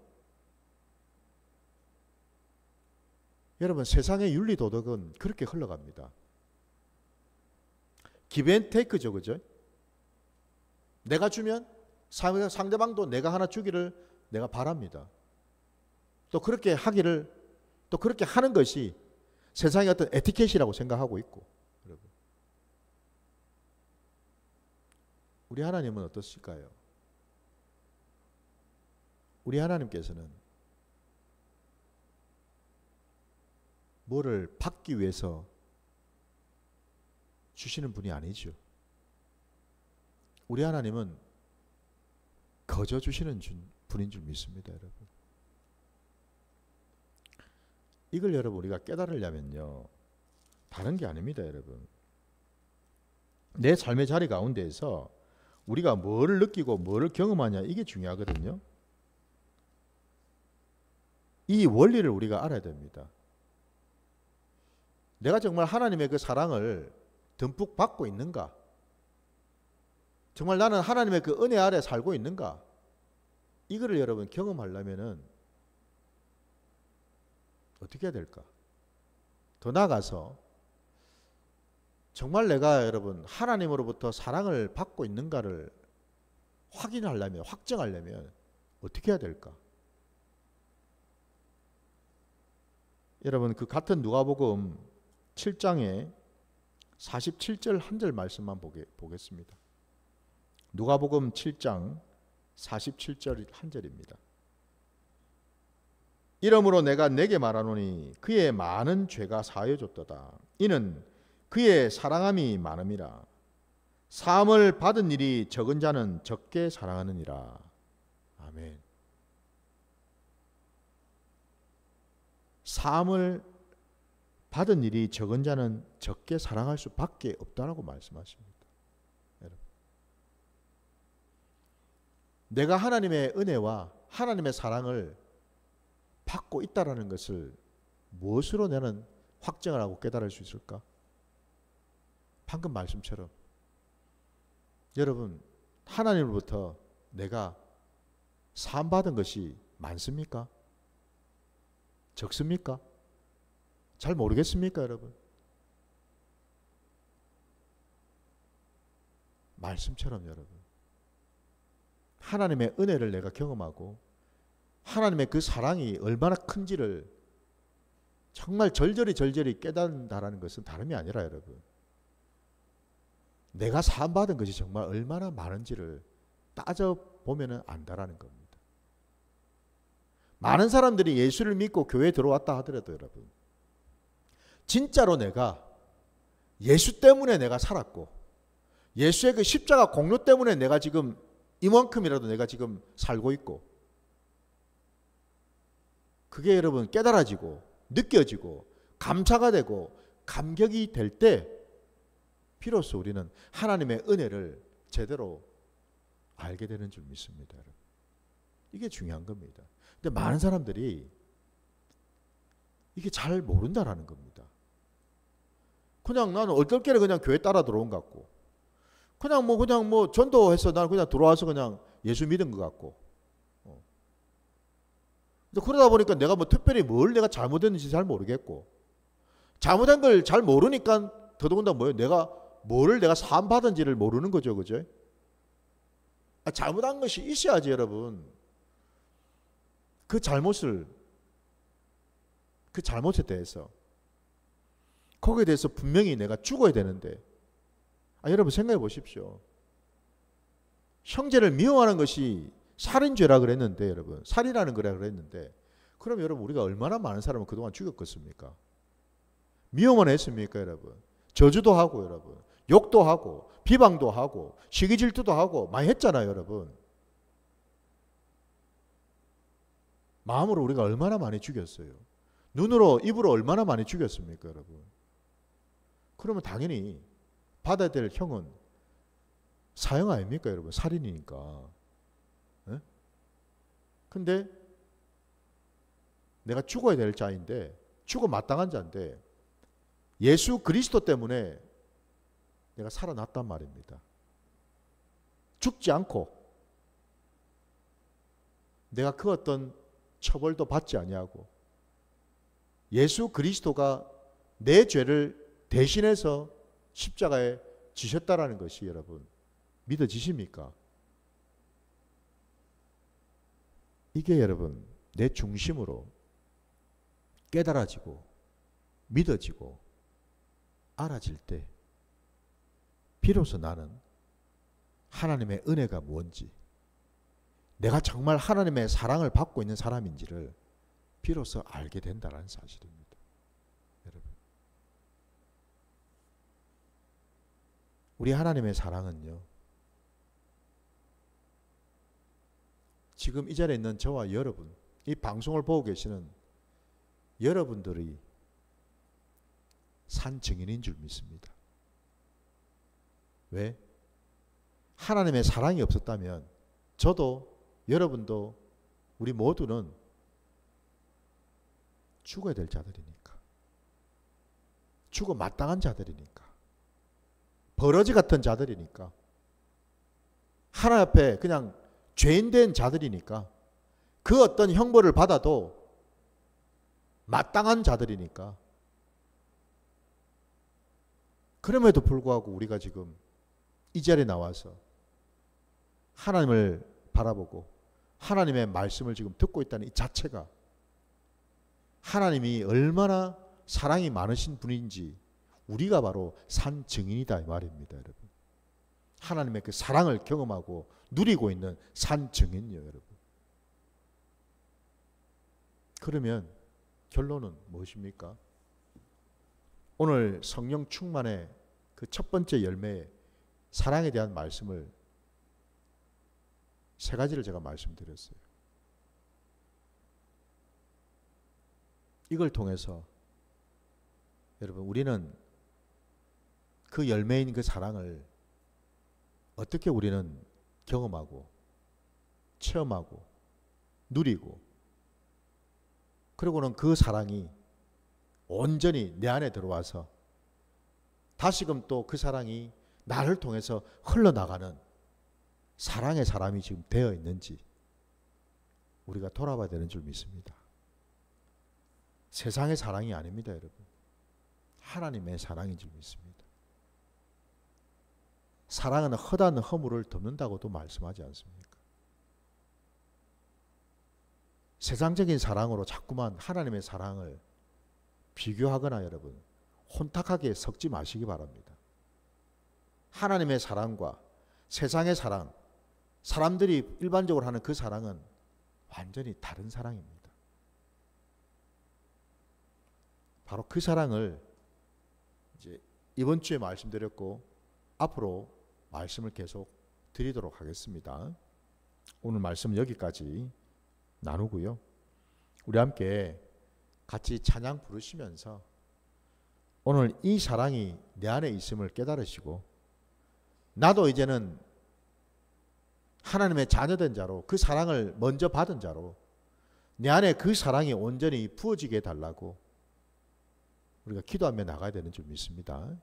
Speaker 1: 여러분, 세상의 윤리 도덕은 그렇게 흘러갑니다. 기브앤테이크죠, 그죠? 내가 주면 상대방도 내가 하나 주기를 내가 바랍니다. 또 그렇게 하기를, 또 그렇게 하는 것이 세상의 어떤 에티켓이라고 생각하고 있고. 여러분, 우리 하나님은 어떠실까요? 우리 하나님께서는 뭐를 받기 위해서 주시는 분이 아니죠. 우리 하나님은 거저 주시는 분인 줄 믿습니다, 여러분. 이걸 여러분 우리가 깨달으려면요, 다른 게 아닙니다, 여러분. 내 삶의 자리 가운데에서 우리가 뭐를 느끼고 뭐를 경험하냐, 이게 중요하거든요. 이 원리를 우리가 알아야 됩니다. 내가 정말 하나님의 그 사랑을 듬뿍 받고 있는가? 정말 나는 하나님의 그 은혜 아래 살고 있는가? 이거를 여러분 경험하려면은 어떻게 해야 될까? 더 나아가서 정말 내가 여러분 하나님으로부터 사랑을 받고 있는가를 확인하려면, 확정하려면 어떻게 해야 될까? 여러분 그 같은 누가복음 7장에 47절 한 절 말씀만 보겠습니다. 누가복음 7장 47절 한 절입니다. 이러므로 내가 내게 말하노니 그의 많은 죄가 사하여졌도다. 이는 그의 사랑함이 많음이라. 사함을 받은 일이 적은 자는 적게 사랑하느니라. 아멘. 사함을 받은 일이 적은 자는 적게 사랑할 수밖에 없다라고 말씀하십니다. 여러분, 내가 하나님의 은혜와 하나님의 사랑을 받고 있다라는 것을 무엇으로 나는 확정을 하고 깨달을 수 있을까? 방금 말씀처럼 여러분 하나님으로부터 내가 사함받은 것이 많습니까? 적습니까? 잘 모르겠습니까, 여러분? 말씀처럼 여러분 하나님의 은혜를 내가 경험하고 하나님의 그 사랑이 얼마나 큰지를 정말 절절히 깨닫는다라는 것은 다름이 아니라 여러분 내가 사함받은 것이 정말 얼마나 많은지를 따져보면 안다라는 겁니다. 많은 사람들이 예수를 믿고 교회에 들어왔다 하더라도 여러분 진짜로 내가 예수 때문에 내가 살았고 예수의 그 십자가 공로 때문에 내가 지금 이만큼이라도 내가 지금 살고 있고 그게 여러분 깨달아지고 느껴지고 감사가 되고 감격이 될 때 비로소 우리는 하나님의 은혜를 제대로 알게 되는 줄 믿습니다. 여러분. 이게 중요한 겁니다. 근데 많은 사람들이 이게 잘 모른다라는 겁니다. 그냥 나는 얼떨결에 그냥 교회 따라 들어온 것 같고 그냥 뭐 전도해서 나는 그냥 들어와서 그냥 예수 믿은 것 같고 그러다 보니까 내가 뭐 특별히 뭘 내가 잘못했는지 잘 모르겠고 잘못한 걸 잘 모르니까 더더군다나 뭐예요? 뭐를 내가 사함 받은지를 모르는 거죠, 그죠? 잘못한 것이 있어야지 여러분. 그 잘못에 대해서 거기에 대해서 분명히 내가 죽어야 되는데 여러분 생각해 보십시오. 형제를 미워하는 것이 살인죄라 그랬는데 여러분 살인하는 거라 그랬는데 그럼 여러분 우리가 얼마나 많은 사람을 그동안 죽였겠습니까? 미워만 했습니까 여러분? 저주도 하고 여러분 욕도 하고 비방도 하고 시기 질투도 하고 많이 했잖아요 여러분. 마음으로 우리가 얼마나 많이 죽였어요. 눈으로 입으로 얼마나 많이 죽였습니까 여러분. 그러면 당연히 받아야 될 형은 사형 아닙니까 여러분. 살인이니까. 네? 근데 내가 죽어야 될 자인데 죽어 마땅한 자인데 예수 그리스도 때문에 내가 살아났단 말입니다. 죽지 않고 내가 그 어떤 처벌도 받지 아니하고 예수 그리스도가 내 죄를 대신해서 십자가에 지셨다라는 것이 여러분 믿어지십니까? 이게 여러분 내 중심으로 깨달아지고 믿어지고 알아질 때 비로소 나는 하나님의 은혜가 뭔지 내가 정말 하나님의 사랑을 받고 있는 사람인지를 비로소 알게 된다는 사실입니다. 여러분, 우리 하나님의 사랑은요 지금 이 자리에 있는 저와 여러분, 이 방송을 보고 계시는 여러분들이 산 증인인 줄 믿습니다. 왜? 하나님의 사랑이 없었다면 저도 여러분도 우리 모두는 죽어야 될 자들이니까. 죽어 마땅한 자들이니까. 버러지 같은 자들이니까. 하나님 앞에 그냥 죄인된 자들이니까. 그 어떤 형벌을 받아도 마땅한 자들이니까. 그럼에도 불구하고 우리가 지금 이 자리에 나와서 하나님을 바라보고 하나님의 말씀을 지금 듣고 있다는 이 자체가 하나님이 얼마나 사랑이 많으신 분인지 우리가 바로 산 증인이다 이 말입니다, 여러분. 하나님의 그 사랑을 경험하고 누리고 있는 산 증인이요, 여러분. 그러면 결론은 무엇입니까? 오늘 성령 충만의 그 첫 번째 열매의 사랑에 대한 말씀을 세 가지를 제가 말씀드렸어요. 이걸 통해서 여러분 우리는 그 열매인 그 사랑을 어떻게 우리는 경험하고 체험하고 누리고 그리고는 그 사랑이 온전히 내 안에 들어와서 다시금 또 그 사랑이 나를 통해서 흘러나가는 사랑의 사람이 지금 되어 있는지 우리가 돌아봐야 되는 줄 믿습니다. 세상의 사랑이 아닙니다, 여러분. 하나님의 사랑인 줄 믿습니다. 사랑은 허다한 허물을 덮는다고도 말씀하지 않습니까? 세상적인 사랑으로 자꾸만 하나님의 사랑을 비교하거나 여러분 혼탁하게 섞지 마시기 바랍니다. 하나님의 사랑과 세상의 사랑, 사람들이 일반적으로 하는 그 사랑은 완전히 다른 사랑입니다. 바로 그 사랑을 이제 이번 주에 말씀드렸고 앞으로 말씀을 계속 드리도록 하겠습니다. 오늘 말씀은 여기까지 나누고요. 우리 함께 같이 찬양 부르시면서 오늘 이 사랑이 내 안에 있음을 깨달으시고 나도 이제는 하나님의 자녀된 자로 그 사랑을 먼저 받은 자로 내 안에 그 사랑이 온전히 부어지게 해달라고 우리가 기도하며 나가야 되는 줄 믿습니다.